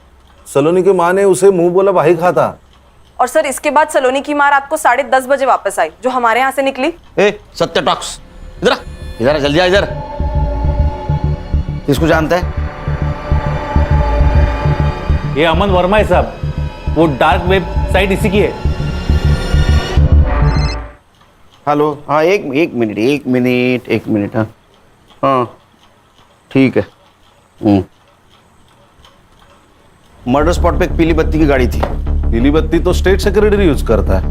सलोनी की माँ ने उसे मुंह बोला भाई खाता। और सर इसके बाद सलोनी की माँ रात को 10:30 बजे वापस आई, जो हमारे यहाँ से निकली। सत्या टॉक्स, इधर इधर जल्दी आ इधर। इसको जानता है? ये अमन वर्मा है साहब, वो डार्क वेब साइट इसी की है। हेलो, हाँ एक मिनट। हाँ ठीक है। मर्डर स्पॉट पे एक पीली बत्ती की गाड़ी थी। पीली बत्ती तो स्टेट सेक्रेटरी यूज करता है,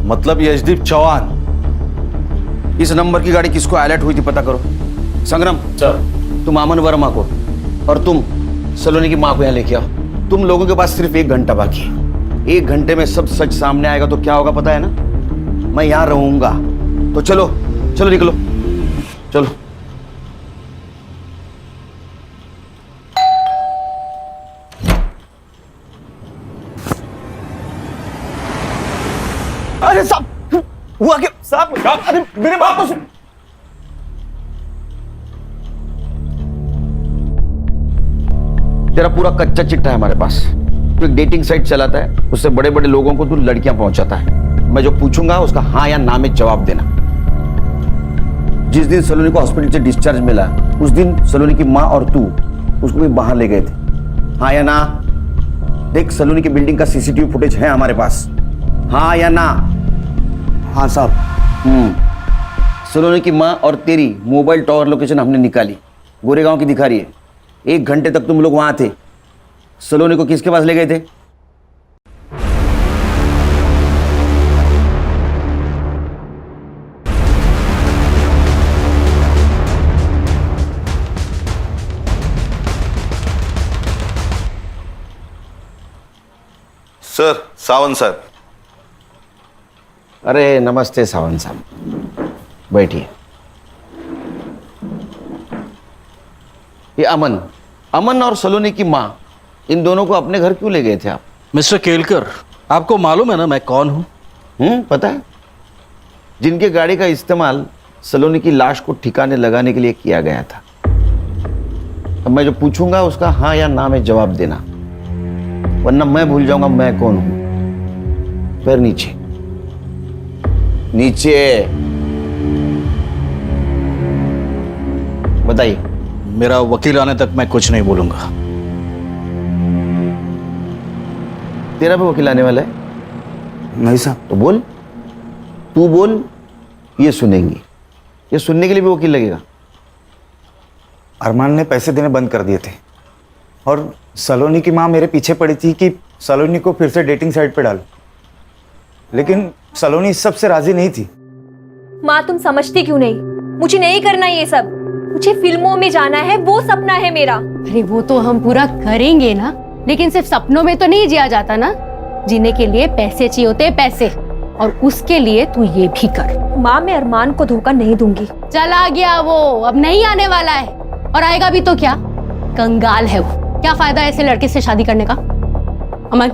मतलब यशदीप चौहान। इस नंबर की गाड़ी किसको अलर्ट हुई थी पता करो। संग्राम सर, तुम अमन वर्मा को और तुम सलोनी की माँ को यहाँ लेके आओ। तुम लोगों के पास सिर्फ 1 घंटा बाकी है। 1 घंटे में सब सच सामने आएगा तो क्या होगा पता है ना? मैं यहां रहूंगा। तो चलो चलो निकलो, चलो। अरे साहब, हुआ क्या साहब? अरे मेरे बात तो सुन। तेरा पूरा कच्चा चिट्ठा है हमारे पास। तू एक डेटिंग साइट चलाता है, उससे बड़े बड़े लोगों को तू लड़कियां पहुंचाता है। मैं जो पूछूंगा उसका हाँ या ना में जवाब देना। जिस दिन सलोनी को हॉस्पिटल से डिस्चार्ज मिला, उस दिन सलोनी की माँ और तू उसको भी बाहर ले गए थे, हाँ या ना? देख, सलोनी की बिल्डिंग का सीसीटीवी फुटेज है हमारे पास, हाँ या ना? हाँ साहब। सलोनी की माँ और तेरी मोबाइल टावर लोकेशन हमने निकाली, गोरेगांव की दिखा रही है। 1 घंटे तक तुम लोग वहां थे। सलोनी को किसके पास ले गए थे? Sir, Sawant sir. अरे नमस्ते सावंत साहब, बैठिए। ये अमन और सलोनी की माँ, इन दोनों को अपने घर क्यों ले गए थे आप? मिस्टर केलकर, आपको मालूम है ना मैं कौन हूं? पता है। जिनके गाड़ी का इस्तेमाल सलोनी की लाश को ठिकाने लगाने के लिए किया गया था। अब मैं जो पूछूंगा उसका हाँ या ना में जवाब देना, वरना मैं भूल जाऊंगा मैं कौन हूं। फिर नीचे नीचे बताइए। मेरा वकील आने तक मैं कुछ नहीं बोलूंगा। तेरा भी वकील आने वाला है? नहीं साहब। तो बोल, तू बोल, ये सुनेंगी। ये सुनने के लिए भी वकील लगेगा? अरमान ने पैसे देने बंद कर दिए थे और सलोनी की माँ मेरे पीछे पड़ी थी कि सलोनी को फिर से डेटिंग साइट पे डालो, लेकिन सलोनी इस सब से राजी नहीं थी। माँ, तुम समझती क्यों नहीं? मुझे नहीं करना ये सब। मुझे फिल्मों में जाना है, वो सपना है मेरा। अरे वो तो हम पूरा करेंगे ना, लेकिन सिर्फ सपनों में तो नहीं जिया जाता ना। जीने के लिए पैसे चाहिए होते हैं, पैसे। और उसके लिए तू ये भी कर। माँ, मैं अरमान को धोखा नहीं दूंगी। चला गया वो, अब नहीं आने वाला है। और आएगा भी तो क्या, कंगाल है वो। क्या फायदा ऐसे लड़के से शादी करने का? अमन,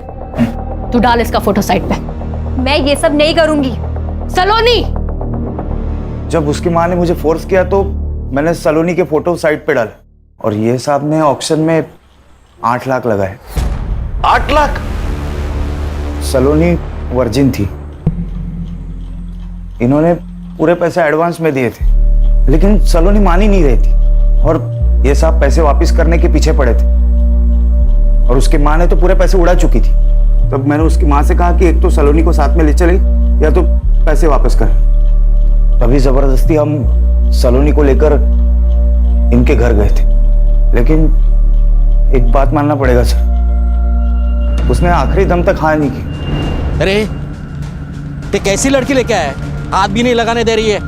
तू डाल इसका फोटो साइट पे। मैं ये सब नहीं करूंगी। सलोनी, जब उसकी माँ ने मुझे फोर्स किया तो मैंने सलोनी के फोटो साइट पे डाले और ये साहब ने ऑक्शन में 8 लाख लगाए। 8 लाख? सलोनी वर्जिन थी। इन्होंने पूरे पैसे एडवांस में दिए थे, लेकिन सलोनी मान ही नहीं रही थी और ये साहब पैसे वापस करने के पीछे पड़े थे और उसकी माँ ने तो पूरे पैसे उड़ा चुकी थी। तब मैंने उसकी माँ से कहा कि एक तो सलोनी को साथ में ले चले या तो पैसे वापस कर। तभी जबरदस्ती हम सलोनी को लेकर इनके घर गए थे, लेकिन एक बात मानना पड़ेगा सर, उसने आखिरी दम तक हाँ नहीं की। अरे ते कैसी लड़की लेके आया है, हाथ भी नहीं लगाने दे रही है।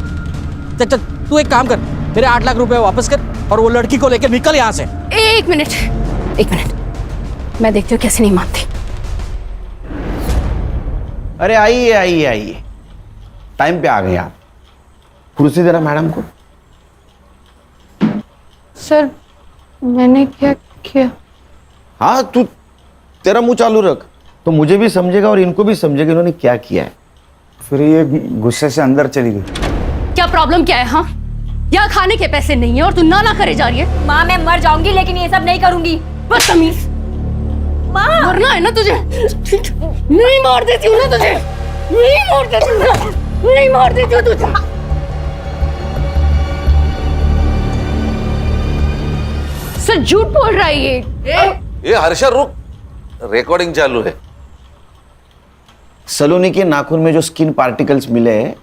चल तू एक काम कर, मेरे 8 लाख रुपए वापस कर और वो लड़की को लेकर निकल यहाँ से। एक मिनट, मैं देखती हूँ कैसे नहीं मानती। अरे आइए आइए आइए, टाइम पे आ गए आप। कुर्सी देना मैडम को। सर, मैंने क्या किया? हाँ, तू तेरा मुंह चालू रख तो मुझे भी समझेगा और इनको भी समझेगा इन्होंने क्या किया है। फिर ये गुस्से से अंदर चली गई। क्या प्रॉब्लम क्या है? हाँ, यहाँ खाने के पैसे नहीं है और तू ना करे जा रही है। माँ, मैं मर जाऊंगी लेकिन ये सब नहीं करूंगी। बदतमीज। माँ, मरना है ना तुझे? नहीं मार देती हूँ ना तुझे, नहीं मार देती हूँ ना, नहीं मार देती हूँ तुझे। सर झूठ बोल रहा है ये हर्षा रुक, रिकॉर्डिंग चालू है। सलोनी के नाखून में जो स्किन पार्टिकल्स मिले हैं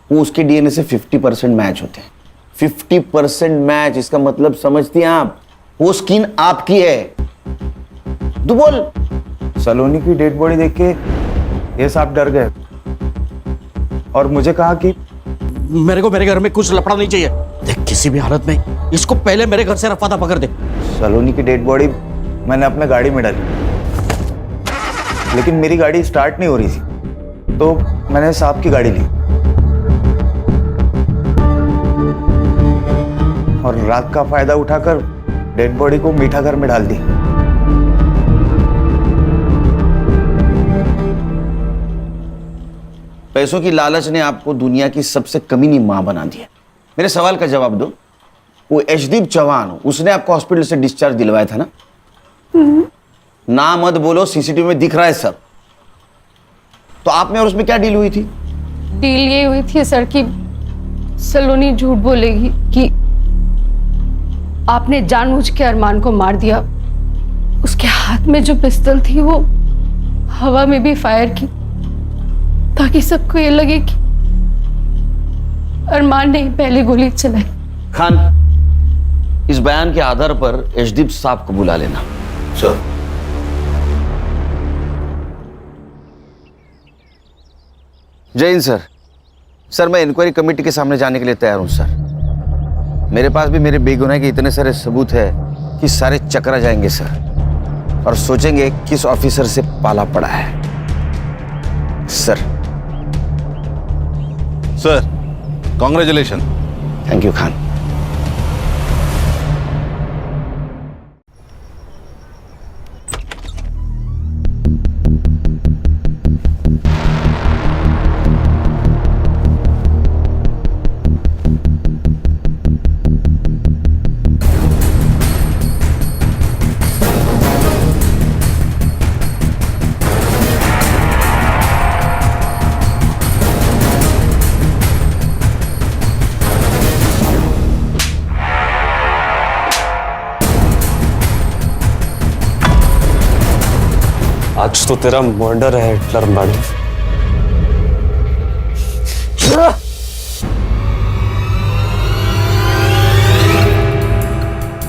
वो उसके डीएनए से 50% मैच होते हैं। 50% मैच, इसका मतलब समझती हैं आप? वो स्किन आपकी है। तू बोल। सलोनी की डेड बॉडी देख के ये साहब डर गए और मुझे कहा कि मेरे को मेरे घर में कुछ लफड़ा नहीं चाहिए। देख, किसी भी हालत में इसको पहले मेरे घर से रफा दफा कर दे। सलोनी की डेड बॉडी मैंने अपने गाड़ी में डाली। लेकिन मेरी गाड़ी स्टार्ट नहीं हो रही थी, तो मैंने साहब की गाड़ी ली और रात का फायदा उठाकर डेड बॉडी को मीठा घर में डाल दी। पैसों की लालच ने आपको दुनिया की सबसे कमीनी मां बना दिया। मेरे सवाल का जवाब दो, वो यशदीप चौहान, उसने आपको हॉस्पिटल से डिस्चार्ज दिलवाया था ना? ना मत बोलो, सीसीटीवी में दिख रहा है सब। तो आप में और उसमें क्या डील हुई थी? डील ये हुई थी सर कि सलोनी झूठ बोलेगी कि आपने जानबूझ के अरमान को मार दिया। उसके हाथ में जो पिस्तौल थी वो हवा में भी फायर की, ताकि सबको ये लगे कि अरमान ने पहली गोली चलाई। खान, इस बयान के आधार पर यशदीप साहब को बुला लेना। सर। जय हिंद सर। सर, मैं इंक्वायरी कमेटी के सामने जाने के लिए तैयार हूं सर। मेरे पास भी मेरे बेगुनाही के इतने सारे सबूत है कि सारे चकरा जाएंगे सर, और सोचेंगे किस ऑफिसर से पाला पड़ा है। Sir. Sir, congratulation. Thank you Khan. आज तो तेरा मर्डर है हिटलर मैडम।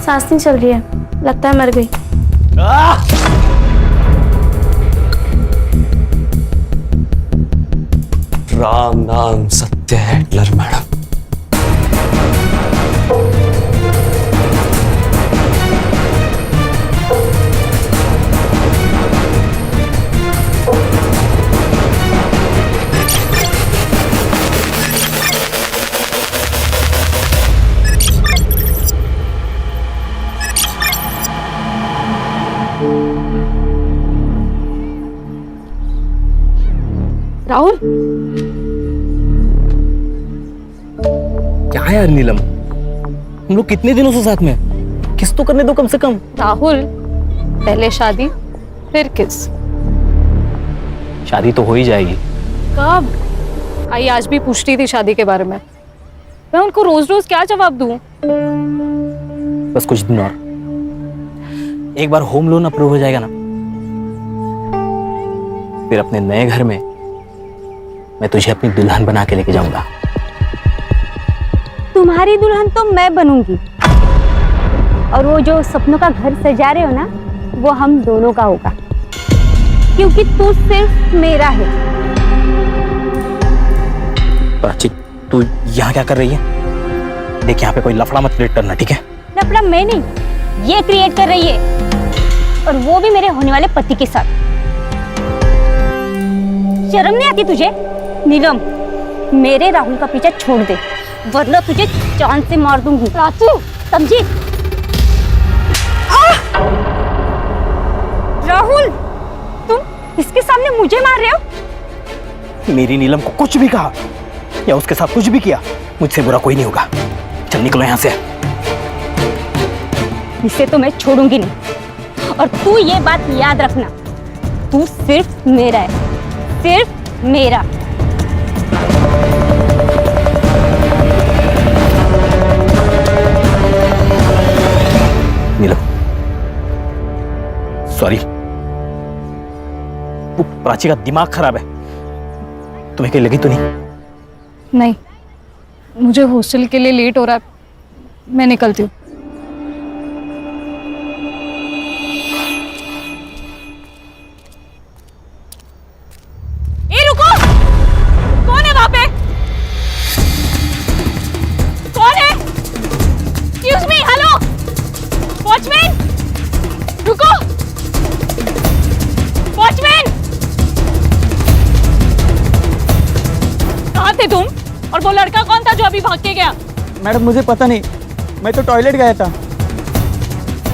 सांस नहीं चल रही है, लगता है मर गई। राम नाम सत्य है हिटलर मैडम। राहुल, क्या है यार नीलम, हम लोग कितने दिनों से साथ में? किस तो करने दो कम से कम। राहुल, पहले शादी फिर किस। शादी तो हो ही जाएगी। कब? आई आज भी पूछ रही थी शादी के बारे में। मैं उनको रोज रोज क्या जवाब दूं? बस कुछ दिन और, एक बार होम लोन अप्रूव हो जाएगा ना, फिर अपने नए घर में मैं तुझे अपनी दुल्हन बना के लेके जाऊंगा। तुम्हारी दुल्हन तो मैं बनूंगी, और वो जो सपनों का घर सजा रहे हो ना, वो हम दोनों का होगा, क्योंकि तू सिर्फ मेरा है। प्राची, तू यहाँ क्या कर रही है? देख, यहाँ पे कोई लफड़ा मत क्रिएट करना, ठीक है? लफड़ा मैं नहीं, ये क्रिएट कर रही है, और वो भी मेरे होने वाले पति के साथ। शर्म नहीं आती तुझे? नीलम, मेरे राहुल का पीछा छोड़ दे, वरना तुझे जान से मार दूंगी। राजू, समझी? राहुल, तुम इसके सामने मुझे मार रहे हो? मेरी नीलम को कुछ भी कहा या उसके साथ कुछ भी किया, मुझसे बुरा कोई नहीं होगा। चल निकलो यहाँ से। इसे तो मैं छोड़ूंगी नहीं, और तू ये बात याद रखना, तू सिर्फ मेरा है, सिर्फ मेरा। नीलम, सॉरी, वो प्राची का दिमाग खराब है। तुम्हें कहीं लगी तो नहीं? नहीं, मुझे हॉस्टल के लिए लेट हो रहा है, मैं निकलती हूँ। था जो अभी भाग के गया? मैडम मुझे पता नहीं, मैं तो टॉयलेट गया था।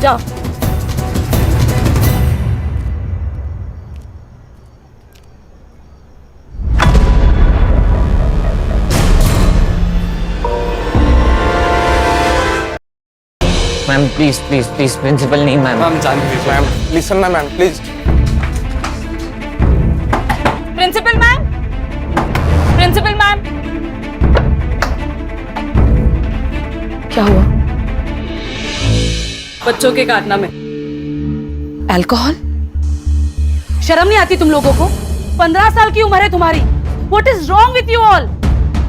जाओ। Ma'am please please please, principal नहीं ma'am. Ma'am Janvi ma'am, listen ना ma'am please. Principal ma'am, principal ma'am. क्या हुआ? बच्चों के कारनामे। अल्कोहल? शर्म नहीं आती तुम लोगों को? 15 साल की उम्र है तुम्हारी। What is wrong with you all?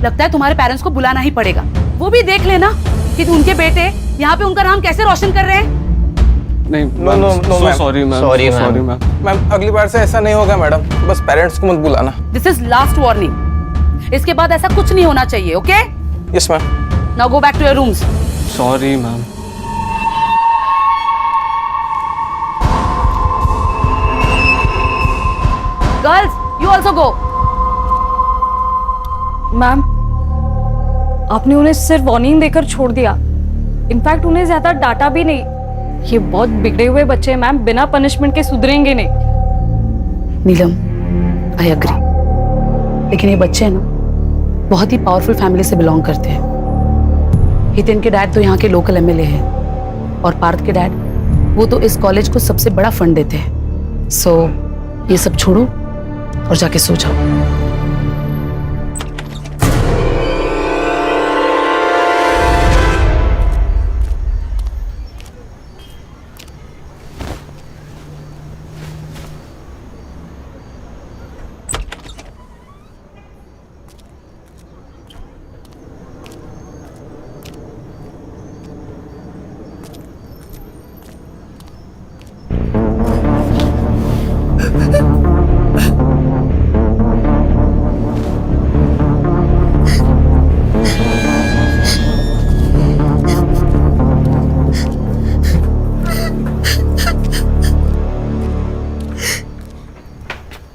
लगता है तुम्हारे पेरेंट्स को बुलाना ही पड़ेगा। वो भी देख लेना कि उनके बेटे यहाँ पे उनका नाम कैसे रोशन कर रहे हैं। नहीं no no no ma'am, sorry ma'am, sorry ma'am. Ma'am अगली बार से ऐसा नहीं होगा मैडम, बस पेरेंट्स को मत बुलाना। This is last warning. इसके बाद ऐसा कुछ नहीं होना चाहिए, okay? Yes ma'am. Now go back to your rooms. Sorry ma'am. Girls, you also go. Ma'am, आपने उन्हें सिर्फ वार्निंग देकर छोड़ दिया। इनफैक्ट उन्हें ज्यादा डांटा भी नहीं। ये बहुत बिगड़े हुए बच्चे हैं मैम, बिना पनिशमेंट के सुधरेंगे नहीं। नीलम, आई एग्री, लेकिन ये बच्चे हैं ना, बहुत ही पावरफुल फैमिली से बिलोंग करते हैं। हितेन के डैड तो यहाँ के लोकल एमएलए हैं और पार्थ के डैड, वो तो इस कॉलेज को सबसे बड़ा फंड देते हैं। सो ये सब छोड़ो और जाके सो जाओ।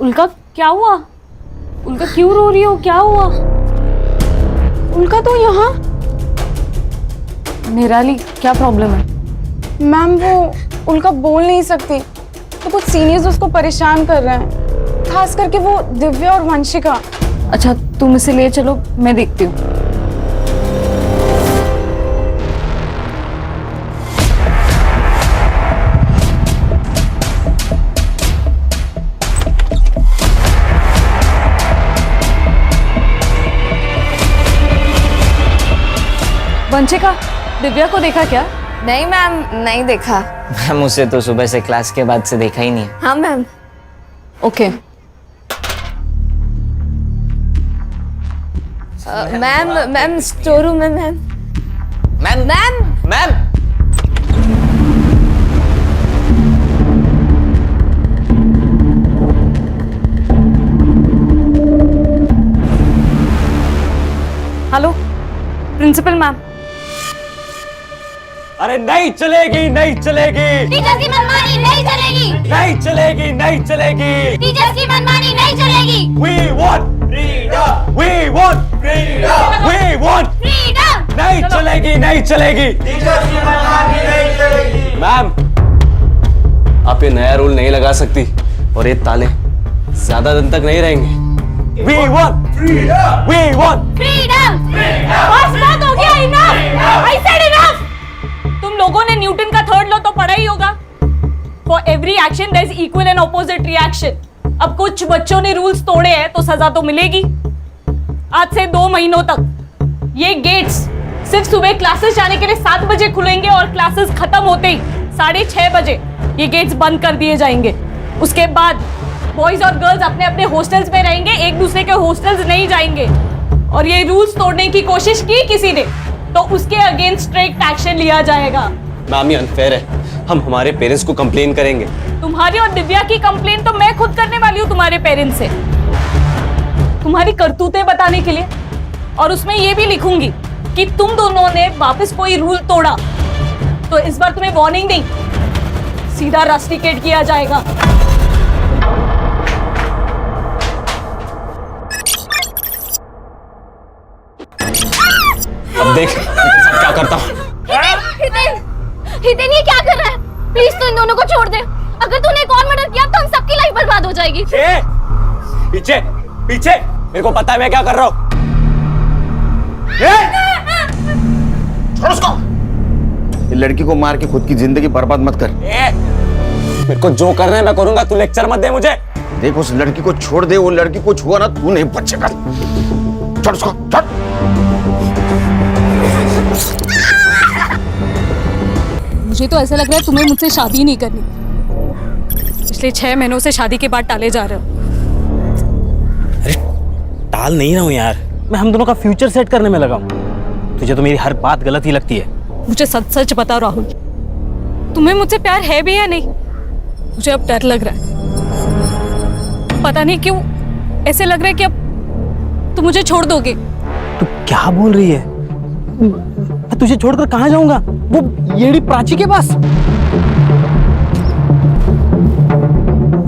उल्का क्या हुआ? उल्का क्यों रो रही हो? क्या हुआ? उल्का तो यहाँ। निराली, क्या प्रॉब्लम है? मैम वो उल्का बोल नहीं सकती, तो कुछ सीनियर्स उसको परेशान कर रहे हैं, खास करके वो दिव्या और वंशिका। अच्छा, तुम इसे ले चलो, मैं देखती हूँ। वंशिका, दिव्या को देखा क्या? नहीं मैम, नहीं देखा। मैम उसे तो सुबह से क्लास के बाद से देखा ही नहीं है। हाँ ma'am. Okay. Ma'am store room में ma'am. Ma'am ma'am ma'am hello principal ma'am. अरे नहीं चलेगी, नहीं चलेगी। टीचर्स की मनमानी नहीं चलेगी। नहीं चलेगी, नहीं चलेगी। टीचर्स की मनमानी नहीं चलेगी। We want freedom. We want freedom. We want freedom. नहीं चलेगी, नहीं चलेगी। टीचर्स की मनमानी नहीं चलेगी। मैम, आप ये नया रूल नहीं लगा सकती और ये ताले ज्यादा दिन तक नहीं रहेंगे। We want freedom. We want freedom. बस बहुत हो गया, इनफ। I said enough। तुम लोगों ने न्यूटन का थर्ड लॉ तो पढ़ा ही होगा। For every action there is equal and opposite reaction। अब कुछ बच्चों ने रूल्स तोड़े हैं तो सजा तो मिलेगी। आज से 2 महीनों तक ये गेट्स सिर्फ सुबह क्लासेस जाने के लिए 7 बजे खुलेंगे और क्लासेस खत्म होते ही 6:30 बजे ये गेट्स बंद कर दिए जाएंगे। उसके बाद बॉयज और गर्ल्स अपने अपने हॉस्टल्स में रहेंगे, एक दूसरे के हॉस्टल्स नहीं जाएंगे। और ये रूल्स तोड़ने की कोशिश की किसी ने तो उसके अगेंस्ट स्ट्रिक्ट एक्शन लिया जाएगा। मैम ये अनफेयर है, हम हमारे पेरेंट्स को कंप्लेन करेंगे। तुम्हारी और दिव्या की कंप्लेन तो मैं खुद करने वाली हूँ तुम्हारे पेरेंट्स से, तुम्हारी करतूतें बताने के लिए। और उसमें ये भी लिखूंगी कि तुम दोनों ने वापस कोई रूल तोड़ा तो इस बार तुम्हें वार्निंग नहीं, सीधा रस्टिकेट किया जाएगा। अब देख मैं तेरे साथ क्या करता हूँ। हितेन ये क्या कर रहा है? प्लीज तू इन दोनों को छोड़ दे। अगर तूने एक और मर्डर किया तो हम सबकी लाइफ बर्बाद हो जाएगी। पीछे पीछे, मेरे को पता है मैं क्या कर रहा हूँ। छोड़ उसको। ये लड़की को मार के खुद की जिंदगी बर्बाद मत कर। मेरे को जो करना है मैं करूंगा, तू लेक्चर मत दे मुझे। देख उस लड़की को छोड़ दे, वो लड़की को छुआ ना तू नहीं बचेगा। छोड़ उसको, छोड़। मुझे तो ऐसा लग रहा है तुम्हें मुझसे शादी नहीं करनी। पिछले 6 महीनों से शादी के बाद टाले जा रहे हो। टाल नहीं रहा हूँ यार, मैं हम दोनों का फ्यूचर सेट करने में लगा हूँ। तुझे तो मेरी हर बात गलत ही लगती है। मुझे सच सच बताओ राहुल, तुम्हें मुझसे प्यार है भी या नहीं? मुझे अब डर लग रहा है। पता नहीं क्यों ऐसे लग रहा है कि अब तुम मुझे छोड़ दोगे। तू क्या बोल रही है? मैं तुझे छोड़कर कहाँ जाऊंगा? वो येड़ी प्राची के पास।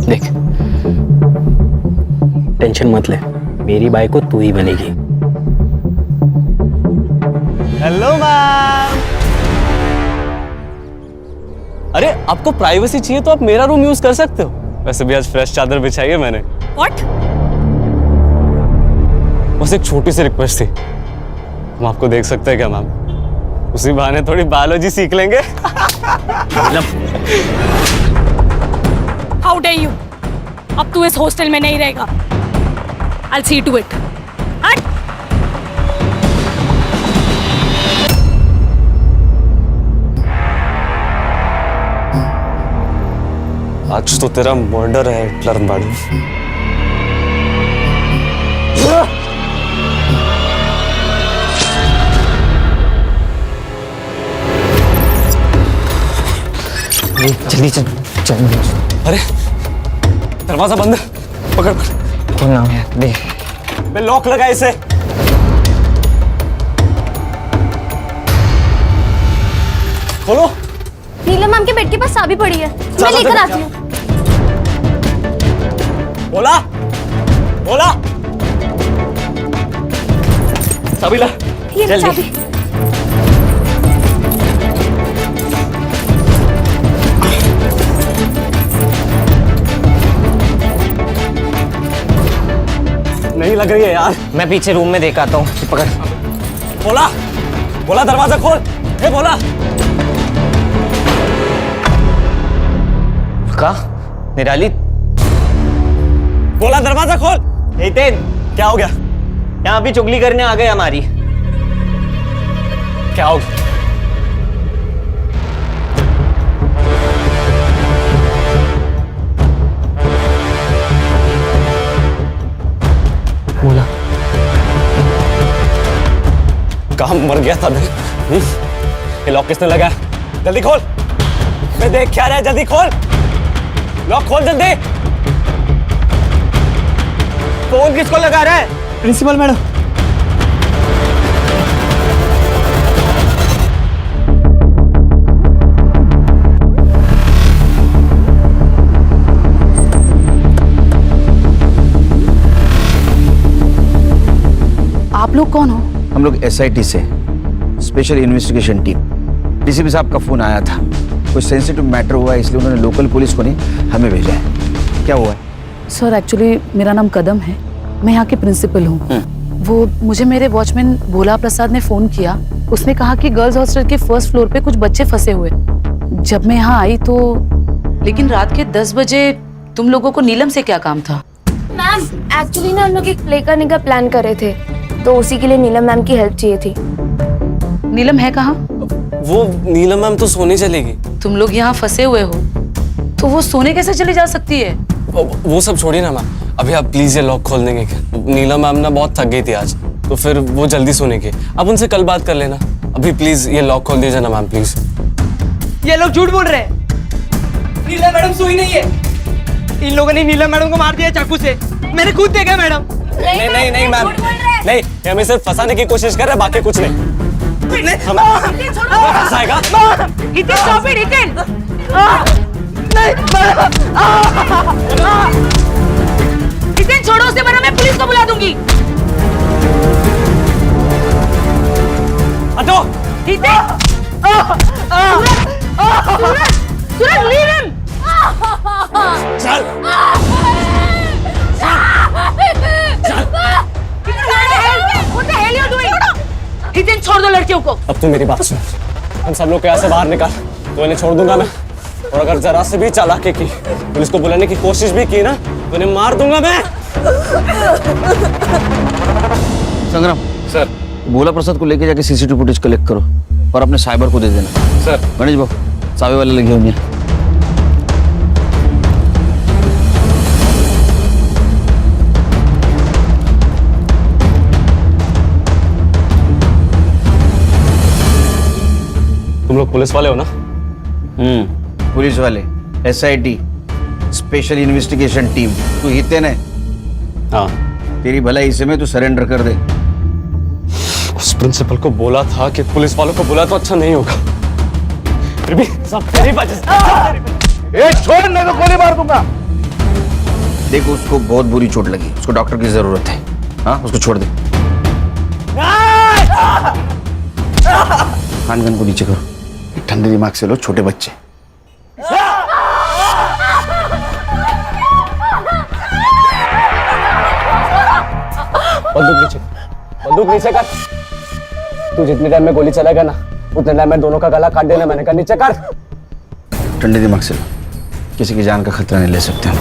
देख, टेंशन मत ले, मेरी बाइको तू ही बनेगी। Hello ma'am. अरे आपको प्राइवेसी चाहिए तो आप मेरा रूम यूज कर सकते हो। वैसे भी आज फ्रेश चादर बिछाई है मैंने। What? बस एक छोटी सी रिक्वेस्ट थी, हम आपको देख सकते हैं क्या मैम? उसी बहाने थोड़ी बायोलॉजी सीख लेंगे। How dare you? अब तू इस हॉस्टल में नहीं रहेगा। I'll see to it. हट! आज तो तेरा मर्डर है हिटलर मैडम। जल्दी चल चल। अरे दरवाजा बंद है, पकड़ पकड़। खोलना है देख। मैं लॉक लगा इसे। खोलो। नीलम मैम के बेड के पास चाबी पड़ी है, मैं लेकर आती हूँ। बोला बोला चाबी ला। ये ले चाबी। नहीं लग रही है यार। मैं पीछे रूम में देख आता हूँ, पकड़। बोला बोला दरवाजा खोल। हे बोला। का निराली, बोला दरवाजा खोल। हितेन क्या हो गया? यहाँ भी चुगली करने आ गए हमारी। क्या हो गया? बोला कहाँ मर गया था मैं? ये लॉक किसने लगाया? जल्दी खोल, मैं देख क्या रहा है। जल्दी खोल, लॉक खोल जल्दी। फोन किसको लगा रहा है? Principal madam. आप लोग कौन हो? हम लोग SIT से, स्पेशल इन्वेस्टिगेशन टीम। डीसीपी साहब का फोन आया था, कुछ सेंसिटिव मैटर हुआ है, इसलिए उन्होंने लोकल पुलिस को नहीं हमें भेजा है। क्या हुआ है? सर एक्चुअली मेरा नाम कदम है, मैं यहाँ की प्रिंसिपल हूँ। वो मुझे मेरे वॉचमैन भोला प्रसाद ने फोन किया। उसने कहा कि गर्ल्स हॉस्टल के फर्स्ट फ्लोर पे कुछ बच्चे फंसे हुए। जब मैं यहाँ आई तो लेकिन रात के 10 बजे तुम लोगों को नीलम से क्या काम था? मैम एक्चुअली ना हम लोग एक प्ले करने का प्लान कर रहे थे, तो उसी के लिए नीलम मैम की हेल्प चाहिए थी। नीलम है कहाँ? वो नीलम मैम तो सोने चलेगी। तुम लोग यहाँ फंसे हुए हो तो वो सोने कैसे चली जा सकती है? वो सब छोड़िए ना मैम, अभी आप प्लीज ये लॉक खोल देंगे क्या? नीलम मैम ना बहुत थक गई थी आज, तो फिर वो जल्दी सोने की। आप उनसे कल बात कर लेना। अभी प्लीज ये लॉक खोल दीजिए ना मैम प्लीज। ये लोग झूठ बोल रहे हैं, नीलम मैडम सोई नहीं है। इन लोगों ने नीलम मैडम को मार दिया चाकू से, मैंने खुद देखा मैडम। नहीं नहीं नहीं मैम, नहीं, ये हमें सिर्फ फंसाने की कोशिश कर रहे हैं, बाकी कुछ नहीं। फंसाएगा? हितेन छोड़ो उसे, वरना मैं पुलिस को बुला दूंगी। सूरज leave him! चल What the hell you doing? Hiten छोड़ दो लड़कियों को। अब तू मेरी बात सुन, हम सब लोग को यहाँ से बाहर निकाल, तो इन्हें छोड़ दूंगा मैं। और अगर जरा से भी चालाकी की, पुलिस को बुलाने की कोशिश भी की ना, तो इन्हें मार दूंगा मैं। संग्राम सर, भोला प्रसाद को लेके जाके सीसीटीवी फुटेज कलेक्ट करो और अपने साइबर को दे देना। सर। गणेश बाबू सावे वाले लगे होंगे। तुम लोग पुलिस वाले हो ना? पुलिस वाले, SIT, स्पेशल इन्वेस्टिगेशन टीम। तू हितेन है? हाँ। तेरी भलाई से में तू सरेंडर कर दे। उस प्रिंसिपल को बोला था कि पुलिस वालों को बुला तो अच्छा नहीं होगा, फिर भी सब तेरी वजह से। छोड़ नहीं तो गोली मार दूंगा। देखो उसको बहुत बुरी चोट लगी, उसको डॉक्टर की जरूरत है। हाँ उसको छोड़ दे। कान गन को नीचे करो, ठंडे दिमाग से लो, छोटे बच्चे। बंदूक नीचे कर। तू जितनी टाइम में गोली चलाएगा ना, उतने टाइम में दोनों का गला काट देना। मैंने कहा नीचे कर। ठंडे दिमाग से लो, किसी की जान का खतरा नहीं ले सकते हम।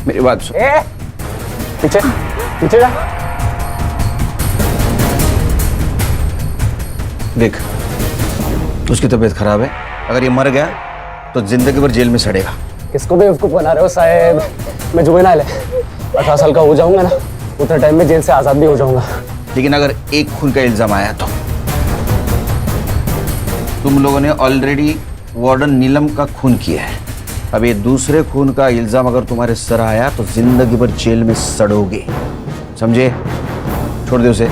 मेरी बात सुन। पीछे पीछे जा। देख उसकी तबीयत खराब है, अगर ये मर गया तो जिंदगी भर जेल में सड़ेगा। किसको बेवकूफ बना रहे हो साहब? मैं जुवेनाइल है, 18 साल का हो जाऊंगा ना, उतने टाइम में जेल से आजाद भी हो जाऊंगा। लेकिन अगर एक खून का इल्जाम आया तो तुम लोगों ने ऑलरेडी वार्डन नीलम का खून किया है। अब ये दूसरे खून का इल्जाम अगर तुम्हारे सर आया तो जिंदगी भर जेल में सड़ोगे, समझे? छोड़ दे उसे।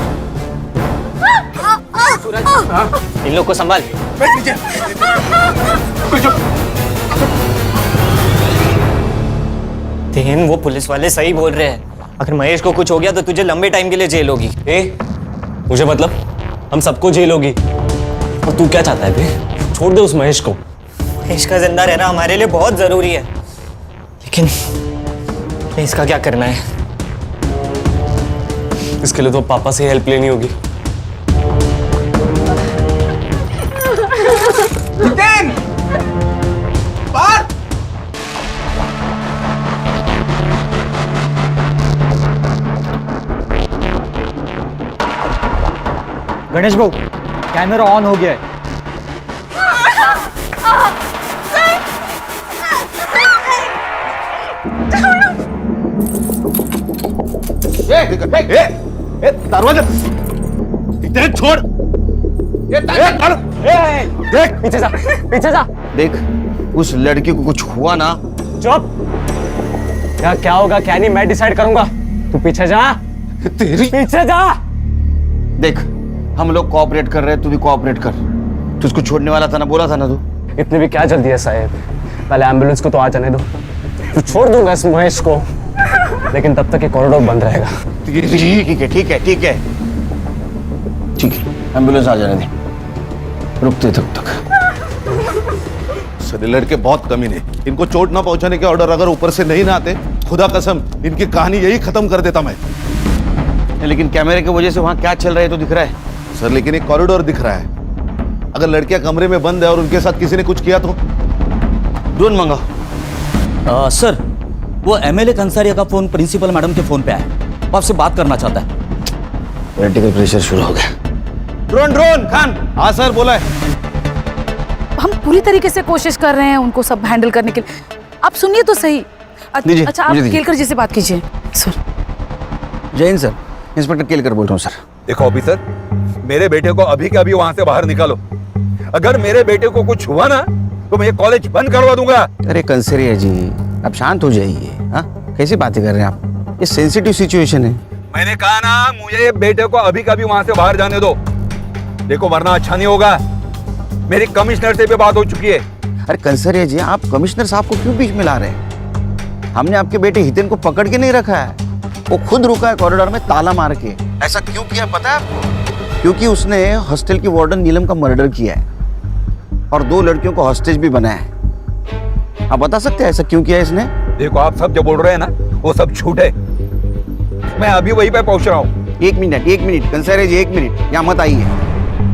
इन लोग को संभाल। तेन वो पुलिस वाले सही बोल रहे हैं, अगर महेश को कुछ हो गया तो तुझे लंबे टाइम के लिए जेल होगी। मुझे मतलब हम सबको जेल होगी। और तू क्या चाहता है बे? छोड़ दे उस महेश को। महेश का जिंदा रहना हमारे लिए बहुत जरूरी है, लेकिन इसका क्या करना है? इसके लिए तो पापा से हेल्प लेनी होगी। गणेश भाऊ, कैमरा ऑन हो गया है। दरवाजा छोड़। देख पीछे जा, पीछे जा। देख उस लड़की को कुछ हुआ ना। चुप। क्या होगा क्या नहीं मैं डिसाइड करूंगा, तू पीछे जा। तेरी पीछे जा। देख हम लोग कोऑपरेट कर रहे हैं, तू भी कोऑपरेट कर। तू उसको छोड़ने वाला था ना, बोला था ना तू। इतनी भी क्या जल्दी है साहब, पहले एम्बुलेंस को तो आ जाने दो। तू छोड़ दूंगा इस महेश को, लेकिन तब तक ये कॉरिडोर बंद रहेगा। ठीक है ठीक है ठीक है ठीक है, एम्बुलेंस आ जाने दे, रुकते तब तक। सरे लड़के बहुत कमीने, इनको चोट ना पहुंचाने के ऑर्डर अगर ऊपर से नहीं ना आते, खुदा कसम इनकी कहानी यही खत्म कर देता मैं। लेकिन कैमरे की वजह से वहां क्या चल रहा है तो दिख रहा है सर, लेकिन एक कॉरिडोर दिख रहा है। अगर लड़कियां कमरे में बंद है और उनके साथ किसी ने कुछ किया तो? ड्रोन मंगाओ। सर वो MLA कंसारिया का फोन प्रिंसिपल मैडम के फोन पे आया, वो आपसे बात करना चाहता है। पॉलिटिकल प्रेशर शुरू हो गया। Drone drone Khan. हाँ सर बोला है। हम पूरी तरीके से कोशिश कर रहे हैं उनको सब हैंडल करने के लिए। आप सुनिए तो सही। अच्छा आप केलकर जी से बात कीजिए। सर जय हिंद सर, इंस्पेक्टर केलकर बोल रहा हूँ सर। देखो ऑफिसर, मेरे बेटे को अभी के अभी वहां से बाहर निकालो। अगर मेरे बेटे को कुछ हुआ ना तो मैं ये कॉलेज बंद करवा दूंगा। अरे कंसरिया जी आप शांत हो जाइए। हाँ कैसी बातें कर रहे हैं आप, ये सेंसिटिव सिचुएशन है। मैंने कहा ना मुझे बेटे को अभी कभी वहां से बाहर जाने दो, देखो वरना अच्छा नहीं होगा। मेरी कमिश्नर से भी बात हो चुकी है। अरे कंसरिया जी आप कमिश्नर साहब को क्यों बीच में ला रहे हैं? हमने आपके बेटे हितेन को पकड़ के नहीं रखा है, वो खुद रुका है कॉरिडोर में ताला मार के। ऐसा क्यों किया पता है आपको? क्योंकि उसने हॉस्टल की वार्डन नीलम का मर्डर किया है और 2 लड़कियों को हॉस्टेज भी बनाया है। आप बता सकते हैं ऐसा क्यों किया है इसने? देखो आप सब जो बोल रहे हैं ना वो सब झूठ है। मैं अभी वहीं पे पहुंच रहा हूँ। 1 मिनट कंसरे जी, 1 मिनट यहाँ मत आइए।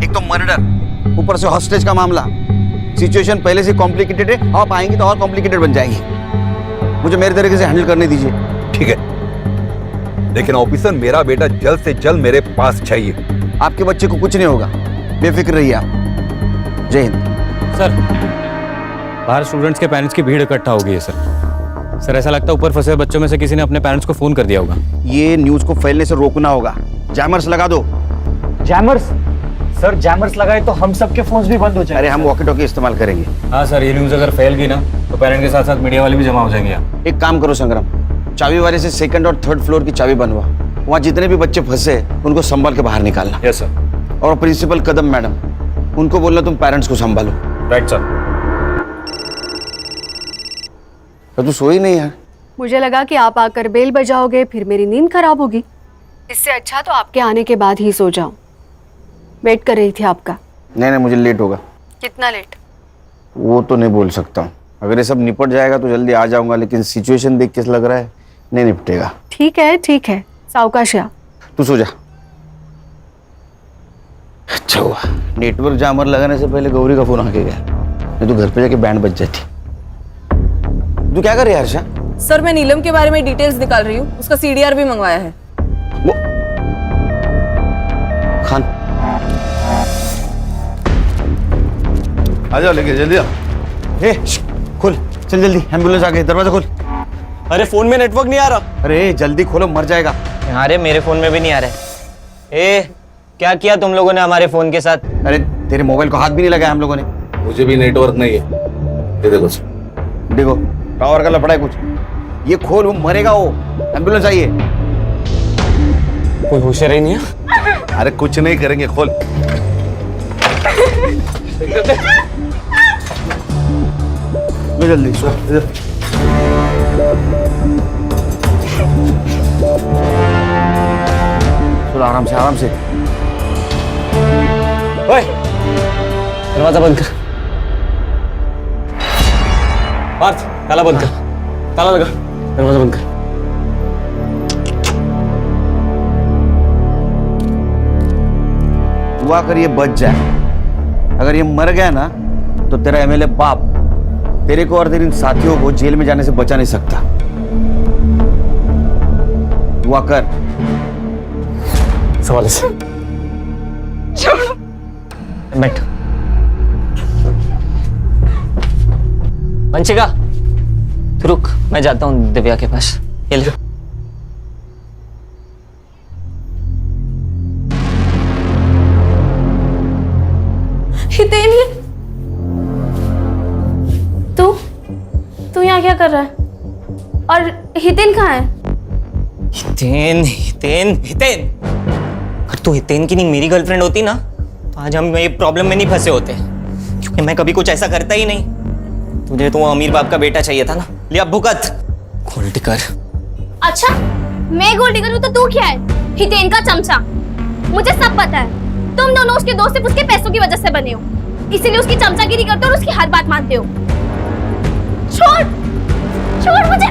एक तो मर्डर, ऊपर से हॉस्टेज का मामला, सिचुएशन पहले से कॉम्प्लिकेटेड है, आप आएंगे तो और कॉम्प्लिकेटेड बन जाएगी। मुझे मेरे तरीके से हैंडल करने दीजिए। ठीक है, लेकिन ऑफिसर मेरा बेटा जल्द से जल्द मेरे पास चाहिए। आपके बच्चे को कुछ नहीं होगा, बेफिक्र रहिए आप। जय हिंद। सर, बाहर स्टूडेंट्स के पेरेंट्स की भीड़ इकट्ठा हो गई है सर। ऐसा लगता है ऊपर फंसे बच्चों में से किसी ने अपने पेरेंट्स को फोन कर दिया होगा। ये न्यूज को फैलने से रोकना होगा। जैमर्स लगा दो। जैमर्स? सर जैमर्स लगाए तो हम सबके फोन्स भी बंद हो जाएंगे। अरे हम वॉकी टॉकी इस्तेमाल करेंगे। हाँ सर, ये न्यूज अगर फैल गई ना तो पेरेंट के साथ साथ मीडिया वाले भी जमा हो जाएंगे यहाँ। एक काम करो संग्राम, चाबी वाले से 2nd और 3rd फ्लोर की चाबी बनवा। वहाँ जितने भी बच्चे फंसे उनको संभाल के बाहर निकालना। Yes sir. और प्रिंसिपल कदम मैडम, उनको बोलना तुम पेरेंट्स को संभालो। Right sir. तो तू सोई नहीं यार? मुझे लगा कि आप आकर बेल बजाओगे, फिर मेरी नींद खराब होगी। इससे अच्छा तो आपके आने के बाद ही सो जाऊं। वेट कर रही थी आपका। नहीं, मुझे लेट होगा। कितना लेट? वो तो नहीं बोल सकता हूँ। अगर ये सब निपट जाएगा तो जल्दी आ जाऊंगा, लेकिन सिचुएशन देख के लग रहा है नहीं निपटेगा। ठीक है, सावकाश या। तू सो जा। अच्छा हुआ नेटवर्क जामर लगाने से पहले गौरी का फोन आके गया, नहीं तो घर पे जाके बैंड बज जाती। तू क्या कर रही है हर्षा? सर मैं नीलम के बारे में डिटेल्स निकाल रही हूँ, उसका सीडीआर भी मंगवाया है। वो खान आ जाओ, लेके जल्दी आ। खोल, चल जल्दी, एम्बुलेंस आ गई, दरवाजा खोल। अरे फोन में नेटवर्क नहीं आ रहा। अरे जल्दी खोलो, मर जाएगा। अरे मेरे फोन में भी नहीं आ रहा है। क्या किया तुम लोगों ने हमारे फोन के साथ? अरे तेरे मोबाइल को हाथ भी नहीं लगाया हम लोगों ने। मुझे भी नेटवर्क नहीं है। देखो टावर का लफड़ा है कुछ। ये खोल, वो मरेगा, वो एम्बुलेंस आई है। कोई होशियार ही नहीं है। अरे कुछ नहीं करेंगे, खोल। जल्दी सो। आराम से, आराम से। ओए, दरवाजा बंद कर। पार्थ, ताला बंद कर। ताला लगा, दरवाजा बंद कर। दुआ कर ये बच जाए। अगर ये मर गया ना तो तेरा एमएलए बाप तेरे को और तेरे इन साथियों को जेल में जाने से बचा नहीं सकता। दुआ कर। सवाल से बैठ। वंशिका तू रुक, मैं जाता हूँ दिव्या के पास। ये ले। हितेन, तू यहाँ क्या कर रहा है? और हितेन कहाँ है? हितेन अगर तू हितेन की नहीं मेरी गर्लफ्रेंड होती ना तो आज हम ये प्रॉब्लम में नहीं फंसे होते, क्योंकि मैं कभी कुछ ऐसा करता ही नहीं। तुझे तो अमीर बाप का बेटा चाहिए था ना। लिया भुगत। गोल्ड कर। अच्छा मैं गोल्ड डिगर हूँ तो तू क्या है? हितेन का चमचा। मुझे सब पता है, तुम दोनों उसके दोस्त सिर्फ उसके पैसों की वजह से बने हो, इसीलिए उसकी चमचागिरी करते हो और उसकी हर बात मानते हो। छोड़ मुझे।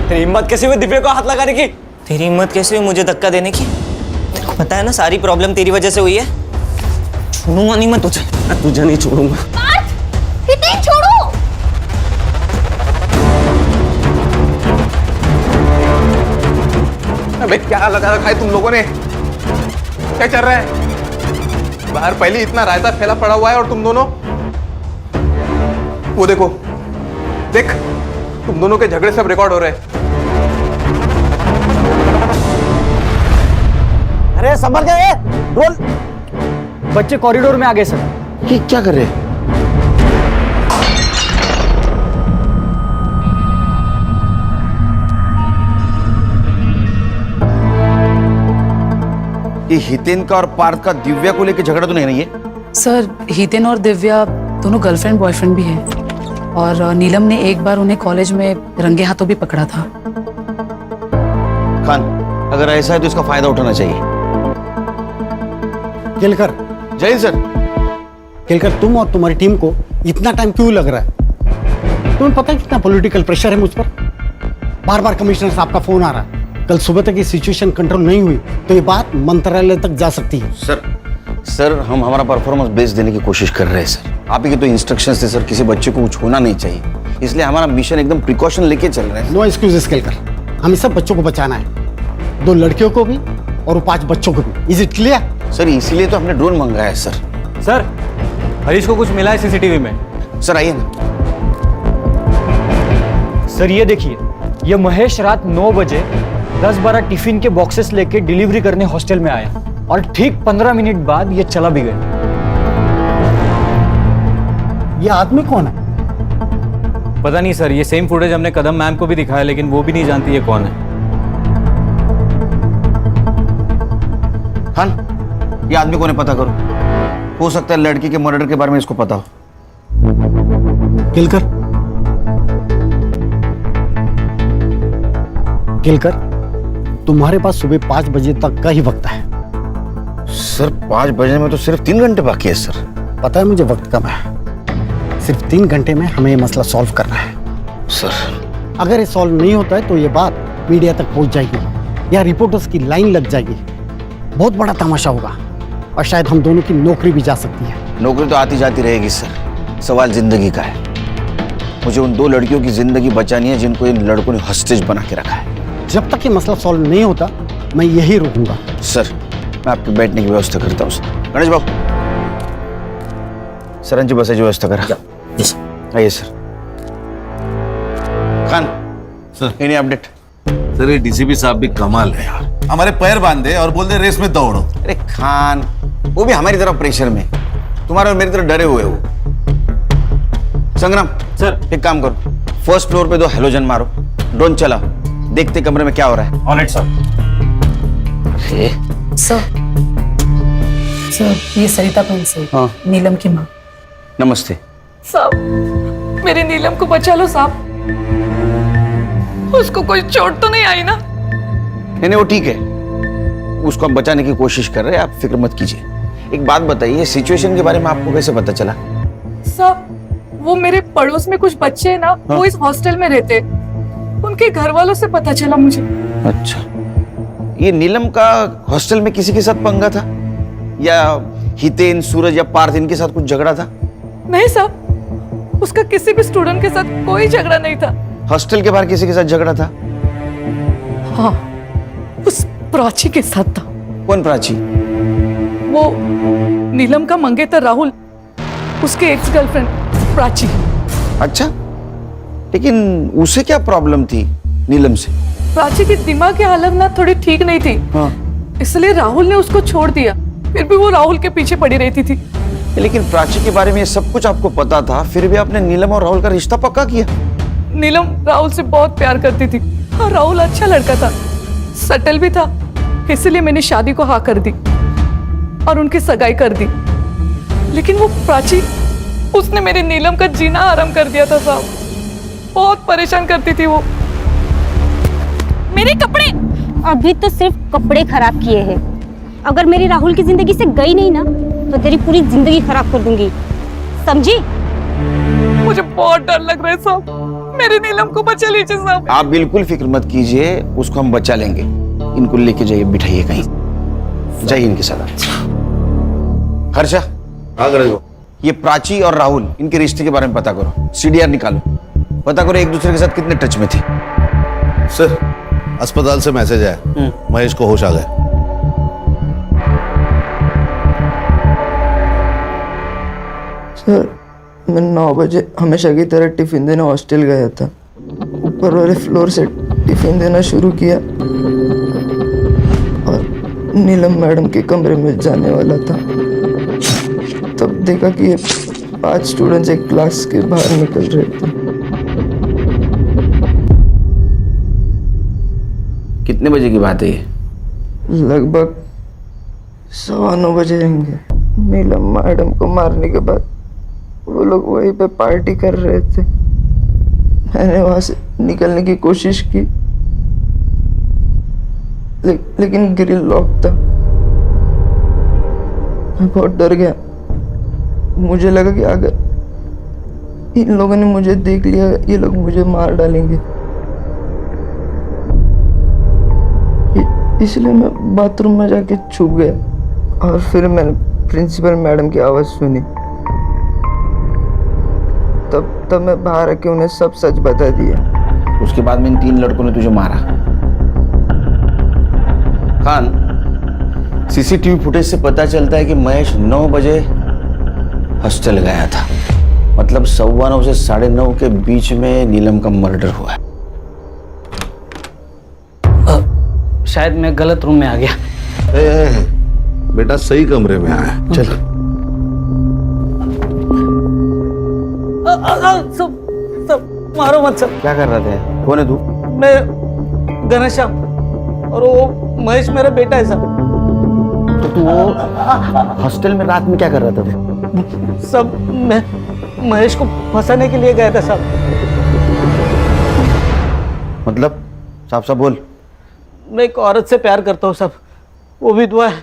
तेरी हिम्मत कैसे हुई दिव्या को हाथ लगाने की? तेरी हिम्मत कैसे हुई मुझे धक्का देने की? तेरे को पता है ना सारी प्रॉब्लम तेरी वजह से हुई है। छोड़ूंगा नहीं मैं तुझे नहीं छोड़ूंगा। हितेन छोड़ो। अबे क्या लगा रखा है तुम लोगों ने? क्या चल रहा है बाहर? पहले इतना रायता फैला पड़ा हुआ है और तुम दोनों वो देखो, देख तुम दोनों के झगड़े सब रिकॉर्ड हो रहे हैं। अरे संभल गए, रोल। बच्चे कॉरिडोर में आ गए सर। ये क्या कर रहे हैं? ये हितेन का और पार्थ का दिव्या को लेकर झगड़ा तो नहीं है? सर हितेन और दिव्या दोनों गर्लफ्रेंड बॉयफ्रेंड भी हैं। और नीलम ने एक बार उन्हें कॉलेज में रंगे हाथों भी पकड़ा था। खान, अगर ऐसा है तो इसका फायदा उठाना चाहिए। केलकर। जय सर। केलकर, तुम और तुम्हारी टीम को इतना टाइम क्यों लग रहा है? तुम्हें पता है कितना पॉलिटिकल प्रेशर है मुझ पर? बार बार कमिश्नर साहब का फोन आ रहा है। कल सुबह तक ये सिचुएशन कंट्रोल नहीं हुई तो ये बात मंत्रालय तक जा सकती है। सर हम हमारा परफॉर्मेंस बेस देने की कोशिश कर रहे हैं सर। आप ही के तो इंस्ट्रक्शंस थे सर, किसी बच्चे को कुछ होना नहीं चाहिए, इसलिए हमारा मिशन एकदम प्रिकॉशन लेके चल रहा है। नो एक्सक्यूजेस केलकर, हमें सब बच्चों को बचाना है, 2 लड़कियों को भी और 5 बच्चों को भी। Is it clear? सर इसीलिए तो हमने ड्रोन मंगाया है सर। सर हरीश को कुछ मिला है सीसीटीवी में। सर आइए ना। सर ये देखिए, ये महेश रात 9 बजे 10-12 टिफिन के बॉक्सेस लेके डिलीवरी करने हॉस्टल में आया और ठीक 15 मिनट बाद ये चला भी गया। ये आदमी कौन है? पता नहीं सर, ये सेम फुटेज हमने कदम मैम को भी दिखाया लेकिन वो भी नहीं जानती ये कौन है। खान, ये आदमी कौन है पता करो, हो सकता है लड़की के मर्डर के बारे में इसको पता हो। केलकर, केलकर, तुम्हारे पास सुबह 5 बजे तक का ही वक्त है। सर 5 बजे में तो सिर्फ 3 घंटे बाकी है सर। पता है मुझे वक्त कम है, सिर्फ 3 घंटे में हमें ये मसला सॉल्व करना है। सर अगर ये सॉल्व नहीं होता है तो ये बात मीडिया तक पहुंच जाएगी या रिपोर्टर्स की लाइन लग जाएगी, बहुत बड़ा तमाशा होगा और शायद हम दोनों की नौकरी भी जा सकती है। नौकरी तो आती जाती रहेगी सर, सवाल जिंदगी का है। मुझे उन 2 लड़कियों की जिंदगी बचानी है जिनको इन लड़कों ने हॉस्टेज बना के रखा है। जब तक ये मसला सॉल्व नहीं होता मैं यही रुकूंगा। सर मैं आपके बैठने की व्यवस्था करता हूँ सर। गणेश बाबू, सरंजी बस व्यवस्था करा। आइए sir. Khan sir, any update? Sir ये डीसीपी साहब भी कमाल है यार, हमारे पैर बांधे और बोल दे रेस में दौड़ो। अरे खान, वो भी हमारी तरफ प्रेशर में, तुम्हारे और मेरी तरफ डरे हुए हो। संग्राम सर, एक काम करो, फर्स्ट फ्लोर पे 2 हेलोजन मारो, ड्रोन चला, देखते कमरे में क्या हो रहा है। Alright sir. सर ये सरिता प्रिंस हाँ। नीलम की माँ। नमस्ते। साहब मेरी नीलम को बचा लो साहब, उसको कोई चोट तो नहीं आई ना? नहीं वो ठीक है, उसको हम बचाने की कोशिश कर रहे हैं, आप फिक्र मत कीजिए। एक बात बताइए, सिचुएशन के बारे में आपको कैसे पता चला? साहब वो मेरे पड़ोस में कुछ बच्चे हैं ना, हाँ। वो इस हॉस्टल में रहते, उनके घर वालों से पता चला मुझे। अच्छा, ये नीलम का हॉस्टल में किसी के साथ पंगा था या हितेन, सूरज या पार्थ इनके साथ कुछ झगड़ा था? नहीं साहब, उसका किसी भी स्टूडेंट के साथ कोई झगड़ा नहीं था। हॉस्टल के बाहर किसी के साथ झगड़ा था? हाँ, उस प्राची के साथ था। कौन प्राची? वो नीलम का मंगेतर राहुल, उसके एक्स गर्लफ्रेंड प्राची। अच्छा, लेकिन उसे क्या प्रॉब्लम थी नीलम से? प्राची की दिमाग की हालत ना थोड़ी ठीक नहीं थी, हाँ। इसलिए राहुल ने उसको छोड़ दिया, फिर भी वो राहुल के पीछे पड़ी रहती थी। लेकिन प्राची के बारे में ये सब कुछ आपको पता था, फिर भी आपने नीलम और राहुल का रिश्ता पक्का किया? नीलम राहुल से बहुत प्यार करती थी और राहुल अच्छा लड़का था, सटल भी था, इसलिए मैंने शादी को हाँ कर दी और उनकी सगाई कर दी। लेकिन वो प्राची, उसने मेरी नीलम का जीना आराम कर दिया था साहब, बहुत परेशान करती थी वो। मेरे कपड़े अभी तो सिर्फ कपड़े खराब किए हैं, अगर मेरी राहुल की जिंदगी से गई नहीं ना तो तेरी पूरी जिंदगी खराब कर दूंगी, समझी? मुझे बहुत डर लग रहा है साहब, मेरी नीलम को बचा लीजिए साहब। आप बिल्कुल फिक्र मत कीजिए, उसको हम बचा लेंगे। इनको लेके जाइए, बिठाइए कहीं, जाइए इनके साथ। हर्षा, ये प्राची और राहुल, इनके रिश्ते के बारे में पता करो, सीडीआर निकालो, पता करो एक दूसरे के साथ कितने टच में थे। सर अस्पताल से मैसेज आया, महेश को होश आ गया। सर मैं 9 बजे हमेशा की तरह टिफिन देने हॉस्टल गया था, ऊपर वाले फ्लोर से टिफिन देना शुरू किया और नीलम मैडम के कमरे में जाने वाला था, तब देखा कि ये 5 स्टूडेंट्स एक क्लास के बाहर निकल रहे थे। कितने बजे की बात है ये? लगभग 9:15 बजे रहेंगे। नीलम मैडम को मारने के बाद वो लोग वहीं पे पार्टी कर रहे थे। मैंने वहां से निकलने की कोशिश की, लेकिन ग्रिल लॉक था। मैं बहुत डर गया। मुझे लगा कि अगर इन लोगों ने मुझे देख लिया, ये लोग मुझे मार डालेंगे। इसलिए मैं बाथरूम में जाके छुप गया और फिर मैंने प्रिंसिपल मैडम की आवाज़ सुनी। तब मैं बाहर आके उन्हें सब सच बता दिया। उसके बाद में इन 3 लड़कों ने तुझे मारा। खान, सीसीटीवी फुटेज से पता चलता है कि महेश 9 बजे हॉस्टल गया था। मतलब 9:15 से 9:30 के बीच में नीलम का मर्डर हुआ है। शायद मैं गलत रूम में आ गया। बेटा सही कमरे में आया। चल सब मारो मत सब। क्या कर रहा था? कौन है तू? मैं घनश्याम और वो महेश मेरा बेटा है सब। तो तू वो हॉस्टल में रात में क्या कर रहा था तू? सब मैं महेश को फंसाने के लिए गया था सब। मतलब साफ साफ बोल। मैं एक औरत से प्यार करता हूँ सब। वो विधवा है,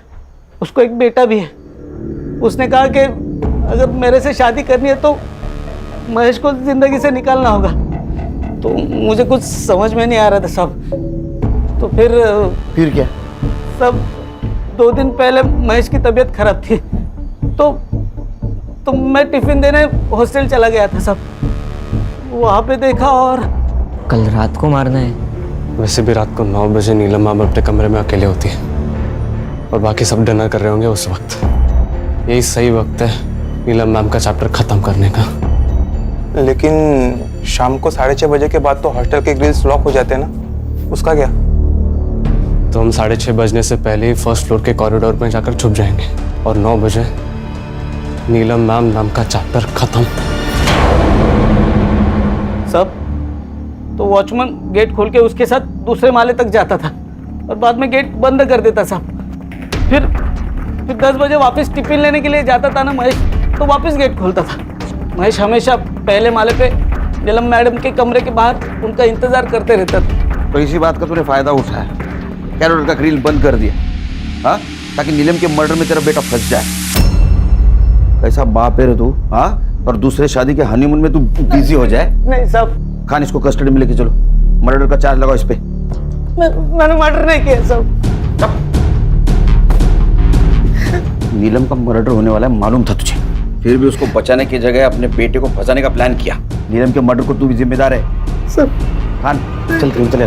उसको एक बेटा भी है। उसने कहा कि अगर मेरे से शादी करनी है तो महेश को जिंदगी से निकालना होगा। तो मुझे कुछ समझ में नहीं आ रहा था सब। तो फिर क्या? सब 2 दिन पहले महेश की तबीयत खराब थी तो मैं टिफिन देने हॉस्टल चला गया था सब। वहाँ पे देखा और कल रात को मारना है। वैसे भी रात को 9 बजे नीलम मैम अपने कमरे में अकेले होती है और बाकी सब डिनर कर रहे होंगे उस वक्त। यही सही वक्त है नीलम मैम का चैप्टर खत्म करने का। लेकिन शाम को 6:30 बजे के बाद तो हॉस्टल के ग्रिल्स लॉक हो जाते हैं ना, उसका क्या? तो हम 6:30 बजने से पहले ही फर्स्ट फ्लोर के कॉरिडोर में जाकर छुप जाएंगे और 9 बजे नीलम मैम नाम का चैप्टर खत्म। सब तो वॉचमैन गेट खोल के उसके साथ दूसरे माले तक जाता था और बाद में गेट बंद कर देता साहब। फिर 10 बजे वापस टिफिन लेने के लिए जाता था ना महेश, तो वापस गेट खोलता था। महेश हमेशा पहले माले पे नीलम मैडम के कमरे के बाहर उनका इंतजार करते रहता था। तो इसी बात का तूने फायदा उठाया, कैरोल का ग्रिल बंद कर दिया, हाँ, ताकि नीलम के मर्डर में तेरा बेटा फंस जाए। कैसा बाप है रे तू, हाँ? और दूसरे शादी के हनीमून में तू बिजी हो जाए। नहीं साहब। खान, इसको कस्टडी में लेके चलो, मर्डर का चार्ज लगाओ इस पे। मैंने मर्डर नहीं किया साहब। नीलम का मर्डर होने वाला है मालूम था तुझे, फिर भी उसको बचाने की जगह अपने बेटे को फंसाने का प्लान किया। नीलम के मर्डर को तू भी जिम्मेदार है सर। खान चल, क्रीम चले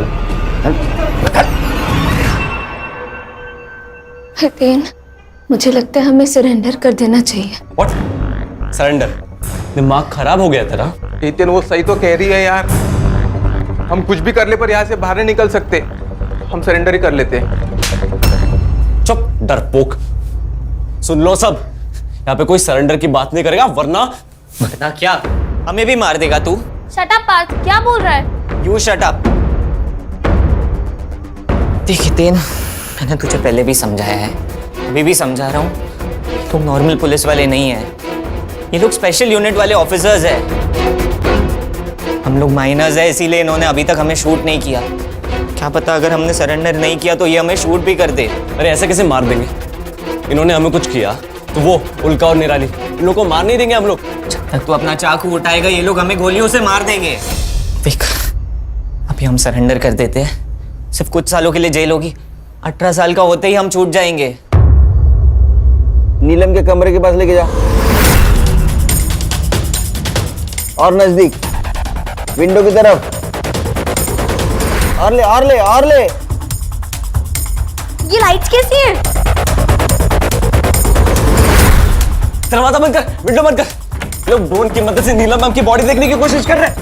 हितेन, मुझे लगता है हमें सरेंडर कर देना चाहिए। व्हाट? सरेंडर? दिमाग खराब हो गया तेरा? हितेन वो सही तो कह रही है यार। हम कुछ भी कर ले पर यहाँ से बाहर नहीं निकल सकते। हम सरेंडर ही कर लेते हैं। चुप डरपोक। सुन लो सब, यहाँ पे कोई सरेंडर की बात नहीं करेगा वरना क्या हमें भी मार देगा तू? शट अप पार्थ, क्या बोल रहा है? You shut up. देख हितेन, मैंने तुझे पहले भी समझाया है, अभी भी समझा रहा हूँ। तुम नॉर्मल पुलिस वाले नहीं है, ये लोग स्पेशल यूनिट वाले ऑफिसर्स हैं। हम लोग माइनर्स हैं, इसीलिए इन्होंने अभी तक हमें शूट नहीं किया। क्या पता अगर हमने सरेंडर नहीं किया तो ये हमें शूट भी कर दे। अरे ऐसे कैसे मार देंगे? इन्होंने हमें कुछ किया तो वो उल्का और निराली इन लोगों को मार नहीं देंगे हम लोग। जब तक तू अपना चाकू उठाएगा ये लोग हमें गोलियों से मार देंगे। देख, अभी हम सरेंडर कर देते हैं, सिर्फ कुछ सालों के लिए जेल होगी, 18 साल का होते ही हम छूट जाएंगे। नीलम के कमरे के पास लेके जा और नजदीक विंडो की तरफ, और ले और ले और ले। ये लाइट्स कैसी हैं? दरवाजा बंद कर, विंडो बंद कर। लोग ड्रोन की मदद से नीलम मैम की बॉडी देखने की कोशिश कर रहे हैं।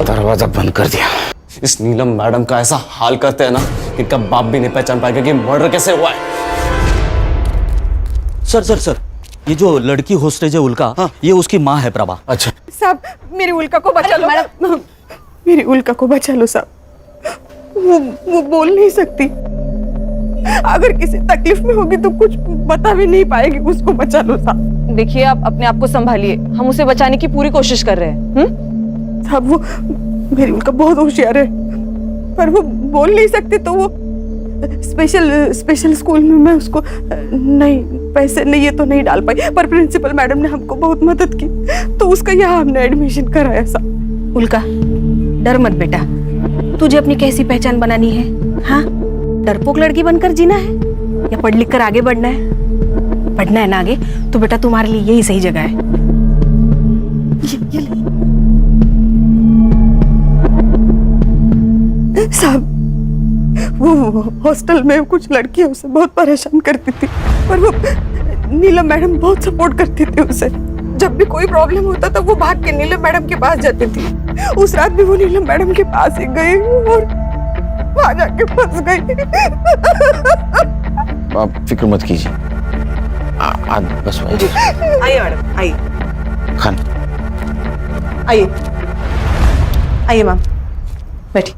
दरवाजा बंद कर दिया। इस नीलम मैडम का ऐसा हाल करते हैं ना कि इनका बाप भी नहीं पहचान पाएगा कि मर्डर कैसे हुआ है। सर, ये जो लड़की होस्टेज है उल्का, हाँ, ये उसकी माँ है प्रभा। अच्छा साहब, मेरी उल्का को बचा लो। मैडम, मेरी उल्का को बचा लो साहब। वो बोल नहीं सकती। अगर किसी तकलीफ में होगी तो कुछ बता भी नहीं पाएगी, उसको बचा लो साहब। देखिए आप अपने आप को संभालिए, हम उसे बचाने की पूरी कोशिश कर रहे हैं। साहब वो मेरी उनका बहुत होशियार है, पर वो बोल नहीं सकते तो वो स्पेशल स्कूल में मैं उसको नहीं, पैसे नहीं ये तो नहीं डाल पाई, पर प्रिंसिपल मैडम ने हमको बहुत मदद की तो उसका यहाँ हमने एडमिशन कराया साहब। उल्का डर मत बेटा, तुझे अपनी कैसी पहचान बनानी है? हाँ, डरपोक लड़की बनकर जीना है या पढ़ लिख कर आगे बढ़ना है? पढ़ना है ना आगे तो बेटा तुम्हारे लिए यही सही जगह है। साहब वो हॉस्टल में कुछ लड़कियां उसे बहुत परेशान करती थी, पर वो नीलम मैडम बहुत सपोर्ट करती थी उसे। जब भी कोई प्रॉब्लम होता था वो भाग के नीलम मैडम के पास जाती थी। उस रात भी वो नीलम मैडम के पास ही गई और वहां जाके फंस गई। आप फिक्र मत कीजिए, बस आइए मैडम, आइए खान, आइए आइए मैम बैठी।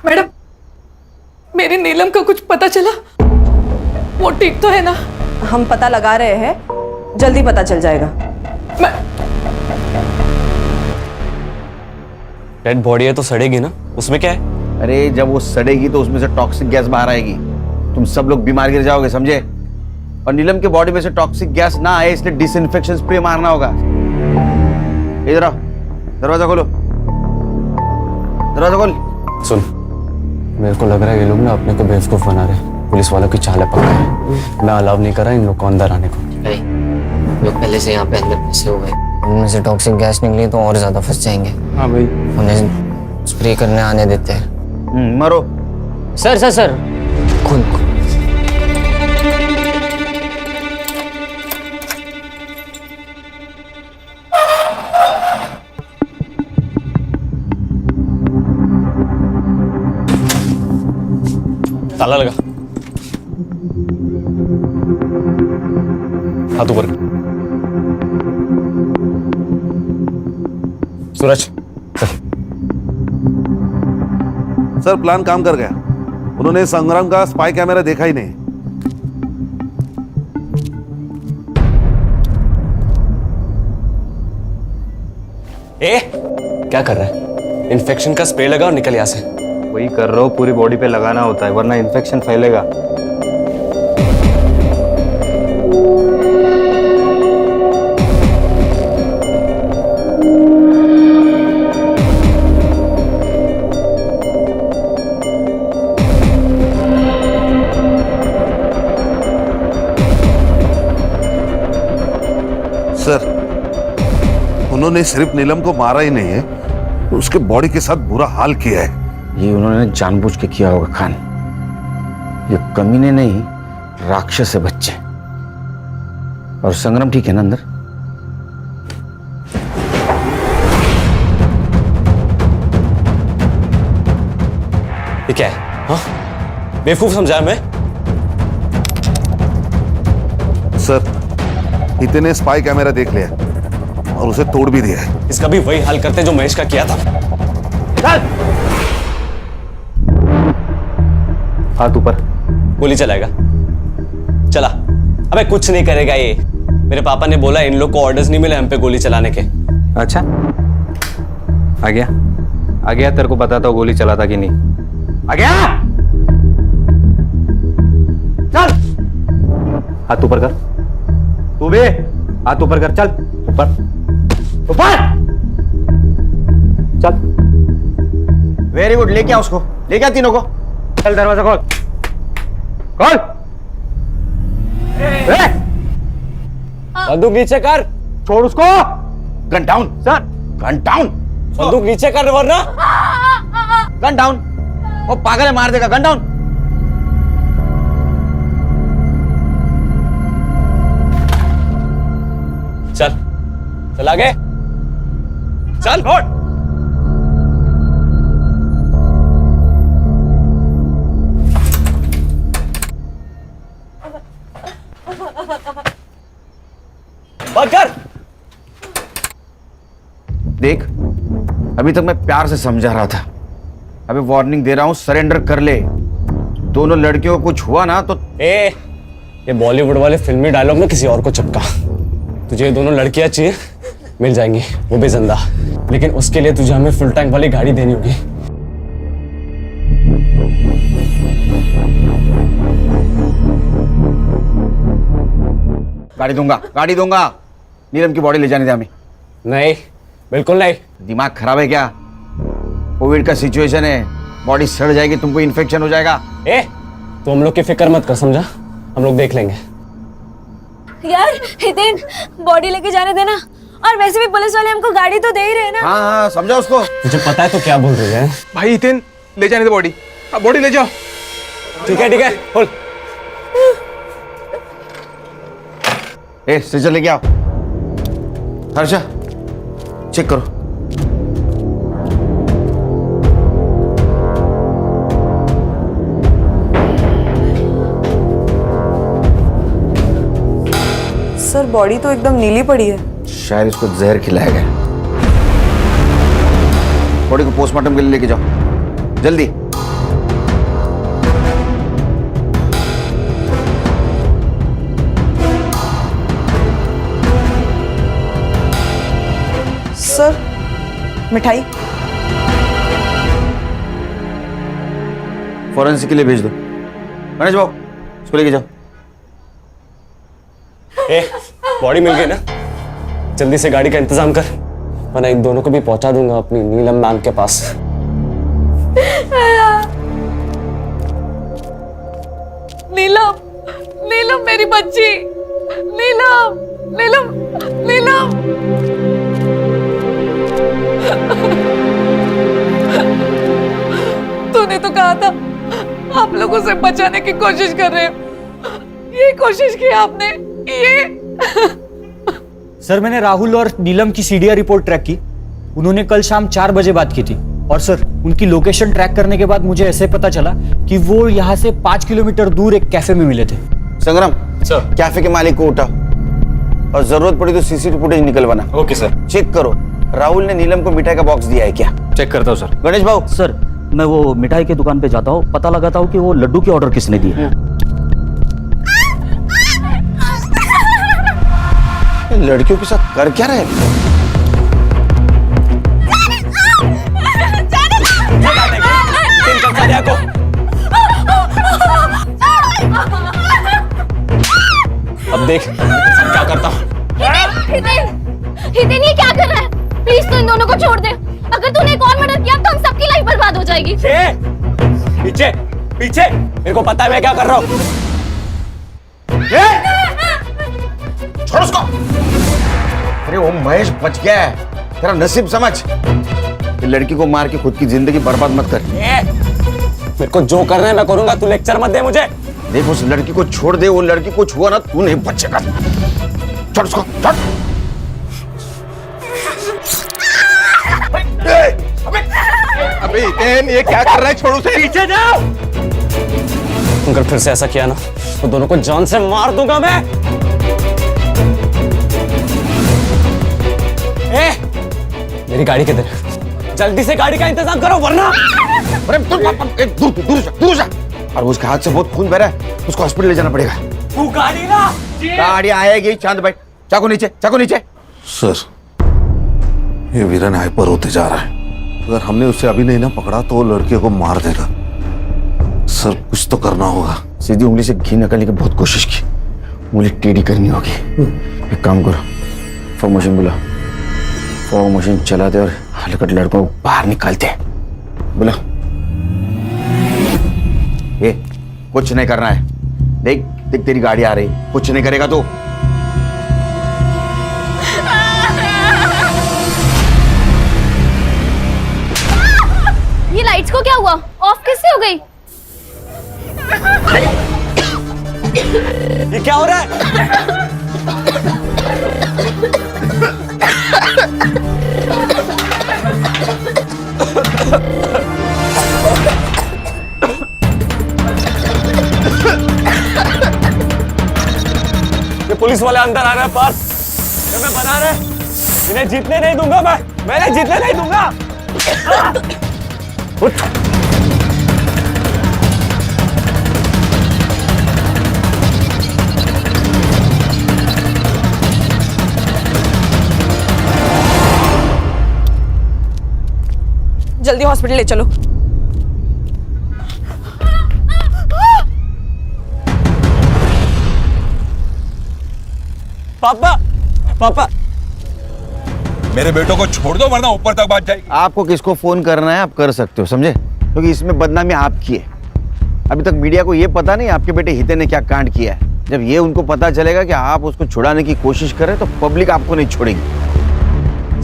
मैडम मेरी नीलम का कुछ पता चला? वो ठीक तो है ना? हम पता लगा रहे हैं, जल्दी पता चल जाएगा। डेड बॉडी है तो सड़ेगी ना, उसमें क्या है? अरे जब वो सड़ेगी तो उसमें से टॉक्सिक गैस बाहर आएगी, तुम सब लोग बीमार गिर जाओगे, समझे? और नीलम के बॉडी में से टॉक्सिक गैस ना आए इसलिए डिसइंफेक्शन स्प्रे मारना होगा। इधर आओ, दरवाजा खोलो, दरवाजा खोल। सुन, मेरे को लग रहा है ये लोग ना अपने को बेवकूफ बना रहे हैं, पुलिस वालों की चाल पकड़ है। मैं अलाउ नहीं कर रहा इन लोग को अंदर आने को। लोग पहले से यहाँ पे अंदर फंसे हुए, उनमें से टॉक्सिक गैस निकली तो और ज्यादा फंस जाएंगे। हाँ भाई, उन्हें स्प्रे करने आने देते हैं। मरो। सर सर सर खून ताला लगा, हाथ ऊपर। सूरज सर प्लान काम कर गया, उन्होंने संग्राम का स्पाई कैमरा देखा ही नहीं। ए, क्या कर रहा है? इन्फेक्शन का स्प्रे लगा और निकल यहाँ से। वही कर रहा हूँ, पूरी बॉडी पे लगाना होता है वरना इन्फेक्शन फैलेगा। सर उन्होंने सिर्फ नीलम को मारा ही नहीं है, उसके बॉडी के साथ बुरा हाल किया है। ये उन्होंने जानबूझ के किया होगा खान, ये कमीने नहीं राक्षस है बच्चे। और संग्राम ठीक है ना अंदर? ये क्या है? हाँ, बेवकूफ समझा मैं? सर हिते ने स्पाई कैमरा देख लिया और उसे तोड़ भी दिया है। इसका भी वही हाल करते जो महेश का किया था। चल हाथ ऊपर। गोली चलाएगा? चला। अबे कुछ नहीं करेगा ये, मेरे पापा ने बोला इन लोग को ऑर्डर्स नहीं मिले हम पे गोली चलाने के। अच्छा आ गया तेरे को बताता हूँ गोली चलाता कि नहीं। आ गया, चल हाथ ऊपर कर, तू भी हाथ ऊपर कर, चल ऊपर ऊपर चल। वेरी गुड, लेके आ उसको, लेके आ तीनों को। चल दरवाजा खोल, खोल। बंदूक नीचे कर, छोड़ उसको। Gun down sir, gun down. बंदूक नीचे कर वरना। गन डाउन, वो पागल है मार देगा। Gun down. चल चल आगे चल। फोड़। बंद कर। देख अभी तक मैं प्यार से समझा रहा था, अभी वार्निंग दे रहा हूं, सरेंडर कर ले दोनों लड़कियों को कुछ हुआ ना तो ये बॉलीवुड वाले फिल्मी डायलॉग में किसी और को चिपका। तुझे ये दोनों लड़कियां चाहिए, मिल जाएंगी, वो भी जिंदा। लेकिन उसके लिए तुझे हमें फुल टैंक वाली गाड़ी देनी होगी। गाड़ी दूंगा। नीलम की बॉडी ले जाने दे हमें। नहीं, बिल्कुल नहीं। दिमाग खराब है क्या? कोविड का सिचुएशन है, बॉडी सड़ जाएगी, तुमको इन्फेक्शन हो जाएगा। तो हम लोग की फिक्र मत कर, समझा? हम लोग देख लेंगे। यार हितेन, बॉडी लेके जाने देना। और वैसे भी पुलिस वाले हमको गाड़ी तो दे ही रहे ना। हाँ, समझा उसको। तुझे पता है तो क्या बोल रही है? भाई हितेन, ले जाने दे बॉडी। बॉडी ले जाओ। ठीक है, बोल। स्ट्रेचर लेके आओ। हर्षा, चेक करो। सर बॉडी तो एकदम नीली पड़ी है। शायद इसको जहर खिलाया गया। बॉडी को पोस्टमार्टम के लिए लेके जाओ, जल्दी। सर मिठाई फॉरेंसिक के लिए भेज दो। गणेश बाबू, इसको लेके जाओ। बॉडी मिल गई ना? जल्दी से गाड़ी का इंतजाम कर, वरना इन दोनों को भी पहुंचा दूंगा अपनी नीलम मैम के पास। नीलम, नीलम मेरी बच्ची, नीलम, नीलम, नीलम। तूने तो कहा था आप लोगों से बचाने की कोशिश कर रहे हो, ये कोशिश की आपने, ये। सर मैंने राहुल और नीलम की सीडीआर रिपोर्ट ट्रैक की। उन्होंने कल शाम 4 बजे बात की थी। और सर उनकी लोकेशन ट्रैक करने के बाद मुझे ऐसे पता चला कि वो यहाँ से 5 किलोमीटर दूर एक कैफे में मिले थे। संग्राम सर, कैफे के मालिक को उठाओ और जरूरत पड़ी तो सीसीटीवी फुटेज निकलवाना। Okay sir. चेक करो राहुल ने नीलम को मिठाई का बॉक्स दिया है क्या? चेक करता हूँ सर। गणेश भाऊ, सर मैं वो मिठाई की दुकान पे जाता हूँ, पता लगाता हूँ कि वो लड्डू की ऑर्डर किसने दी है। लड़कियों के साथ कर क्या रहे? अब देख क्या करता हूँ। हितेन ये क्या कर रहा है? प्लीज तो इन दोनों को छोड़ दे। अगर तूने एक और मर्डर किया तो हम सबकी लाइफ बर्बाद हो जाएगी। पीछे पीछे, मेरे को पता है मैं क्या कर रहा हूँ। छोड़ उसको। अरे वो महेश बच गया है, तेरा नसीब समझ। ये लड़की को मार के खुद की जिंदगी बर्बाद मत कर। मेरे को जो करना है मैं करूंगा, तू लेक्चर मत दे मुझे। देख उस लड़की को छोड़ दे, वो लड़की को छुआ ना तू नहीं बचेगा। छोड़ उसको, छोड़। अबे हितेन, ये क्या कर रहा है? छोड़ उसे। पीछे जाओ। अगर फिर से ऐसा किया ना तो दोनों को जान से मार दूंगा मैं। मेरी गाड़ी किधर है? जल्दी से गाड़ी का इंतजाम करो वरना। अरे दूर जा। और उसके हाथ से बहुत खून बह रहा है, उसको हॉस्पिटल ले जाना पड़ेगा। तू गाड़ी ला। गाड़ी आएगी। चांद भाई, चाकू नीचे, चाकू नीचे। सर, ये वीरन हाइपर होते जा रहा है। अगर हमने उसे अभी नहीं ना पकड़ा तो वो लड़कियों को मार देगा। सर कुछ तो करना होगा। सीधी उंगली से घी निकालने की बहुत कोशिश की, उंगली टेढ़ी करनी होगी। एक काम करो, फॉग मशीन बुला। फॉग मशीन चलाते और हलकट लड़कों को बाहर निकालते। बुला। ये कुछ नहीं करना है। देख देख तेरी गाड़ी आ रही, कुछ नहीं करेगा तो। ये लाइट्स को क्या हुआ? ऑफ कैसे हो गई? ये क्या हो रहा है? ये पुलिस वाले अंदर आ रहे हैं पार्थ। ये मैं बना रहे, इन्हें जीतने नहीं दूंगा मैंने जीतने नहीं दूंगा। उठ। जल्दी हॉस्पिटल ले चलो। पापा पापा मेरे बेटों को छोड़ दो वरना ऊपर तक बात जाएगी। आपको किसको फोन करना है आप कर सकते हो, समझे? क्योंकि इसमें बदनामी आपकी है। अभी तक मीडिया को ये पता नहीं आपके बेटे हिते ने क्या कांड किया है। जब ये उनको पता चलेगा कि आप उसको छुड़ाने की कोशिश कर रहे हैं तो पब्लिक आपको नहीं छोड़ेगी।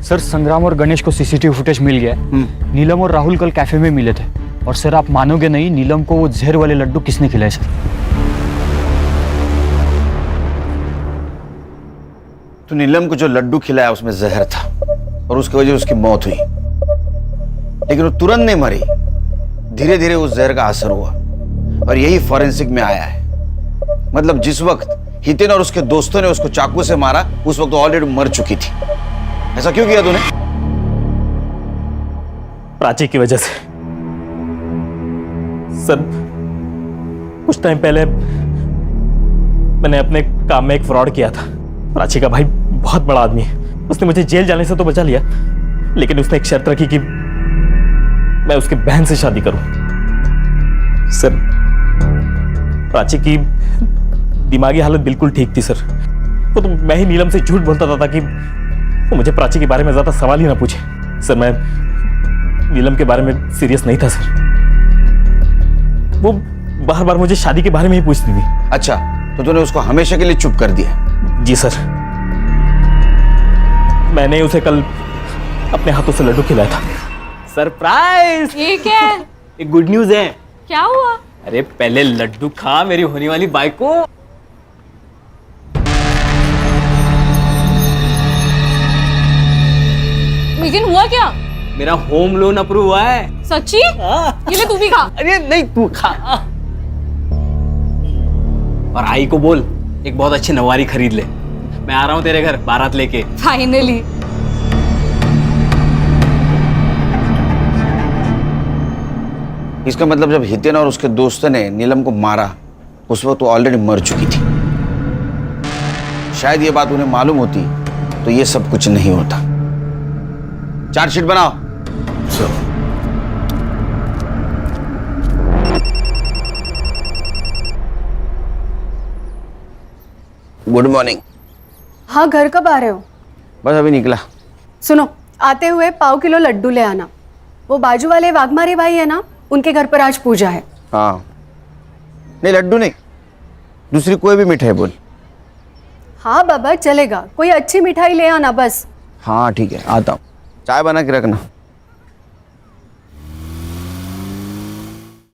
सर संग्राम और गणेश को सीसीटीवी फुटेज मिल गया है। नीलम और राहुल कल कैफे में मिले थे और सर आप मानोगे नहीं, नीलम को वो जहर वाले लड्डू किसने खिलाए सर? तो नीलम को जो लड्डू खिलाया उसमें जहर था और उसकी वजह से उसकी मौत हुई, लेकिन वो तुरंत नहीं मरी, धीरे धीरे उस जहर का असर हुआ और यही फॉरेंसिक में आया है। मतलब जिस वक्त हितेन और उसके दोस्तों ने उसको चाकू से मारा उस वक्त वो ऑलरेडी मर चुकी थी। ऐसा क्यों किया तूने? प्राची की वजह से सर। कुछ टाइम पहले मैंने अपने काम में एक फ्रॉड किया था। प्राची का भाई बहुत बड़ा आदमी है, उसने मुझे जेल जाने से तो बचा लिया, लेकिन उसने एक शर्त रखी कि मैं उसकी बहन से शादी करूं। सर प्राची की दिमागी हालत बिल्कुल ठीक थी सर। वो तो मैं ही नीलम से झूठ बोलता था ताकि वो मुझे प्राची के बारे में ज्यादा सवाल ही ना पूछे। सर मैं नीलम के बारे में सीरियस नहीं था सर। वो बार बार मुझे शादी के बारे में ही पूछती थी। अच्छा, तो तूने उसको हमेशा के लिए चुप कर दिया? जी सर, मैंने उसे कल अपने हाथों से लड्डू खिलाया था। सरप्राइज! ये क्या है? एक गुड न्यूज है। क्या हुआ? अरे पहले लड्डू खा मेरी होने वाली बाइक को। लेकिन हुआ क्या? मेरा होम लोन अप्रूव हुआ है। सच्ची? ये ले तू भी खा। अरे नहीं तू खा। और आई को बोल एक बहुत अच्छी नवारी खरीद ले। मैं आ रहा हूँ तेरे घर बारात लेके। फाइनली। इसका मतलब जब हितेन और उसके दोस्तों ने नीलम को मारा उस वक्त वो ऑलरेडी मर चुकी थी। शायद ये बात उन्हें मालूम होती तो ये सब कुछ नहीं होता। चार्जशीट बनाओ। Good morning. हाँ, घर कब आ रहे हो? बस अभी निकला। सुनो, आते हुए 1.5 किलो लड्डू ले आना। वो बाजू वाले वाघमारे भाई है ना, उनके घर पर आज पूजा है। हाँ, नहीं लड्डू नहीं, दूसरी कोई भी मिठाई बोल। हाँ बाबा चलेगा, कोई अच्छी मिठाई ले आना बस। हाँ ठीक है, आता हूँ। चाय बना के रखना।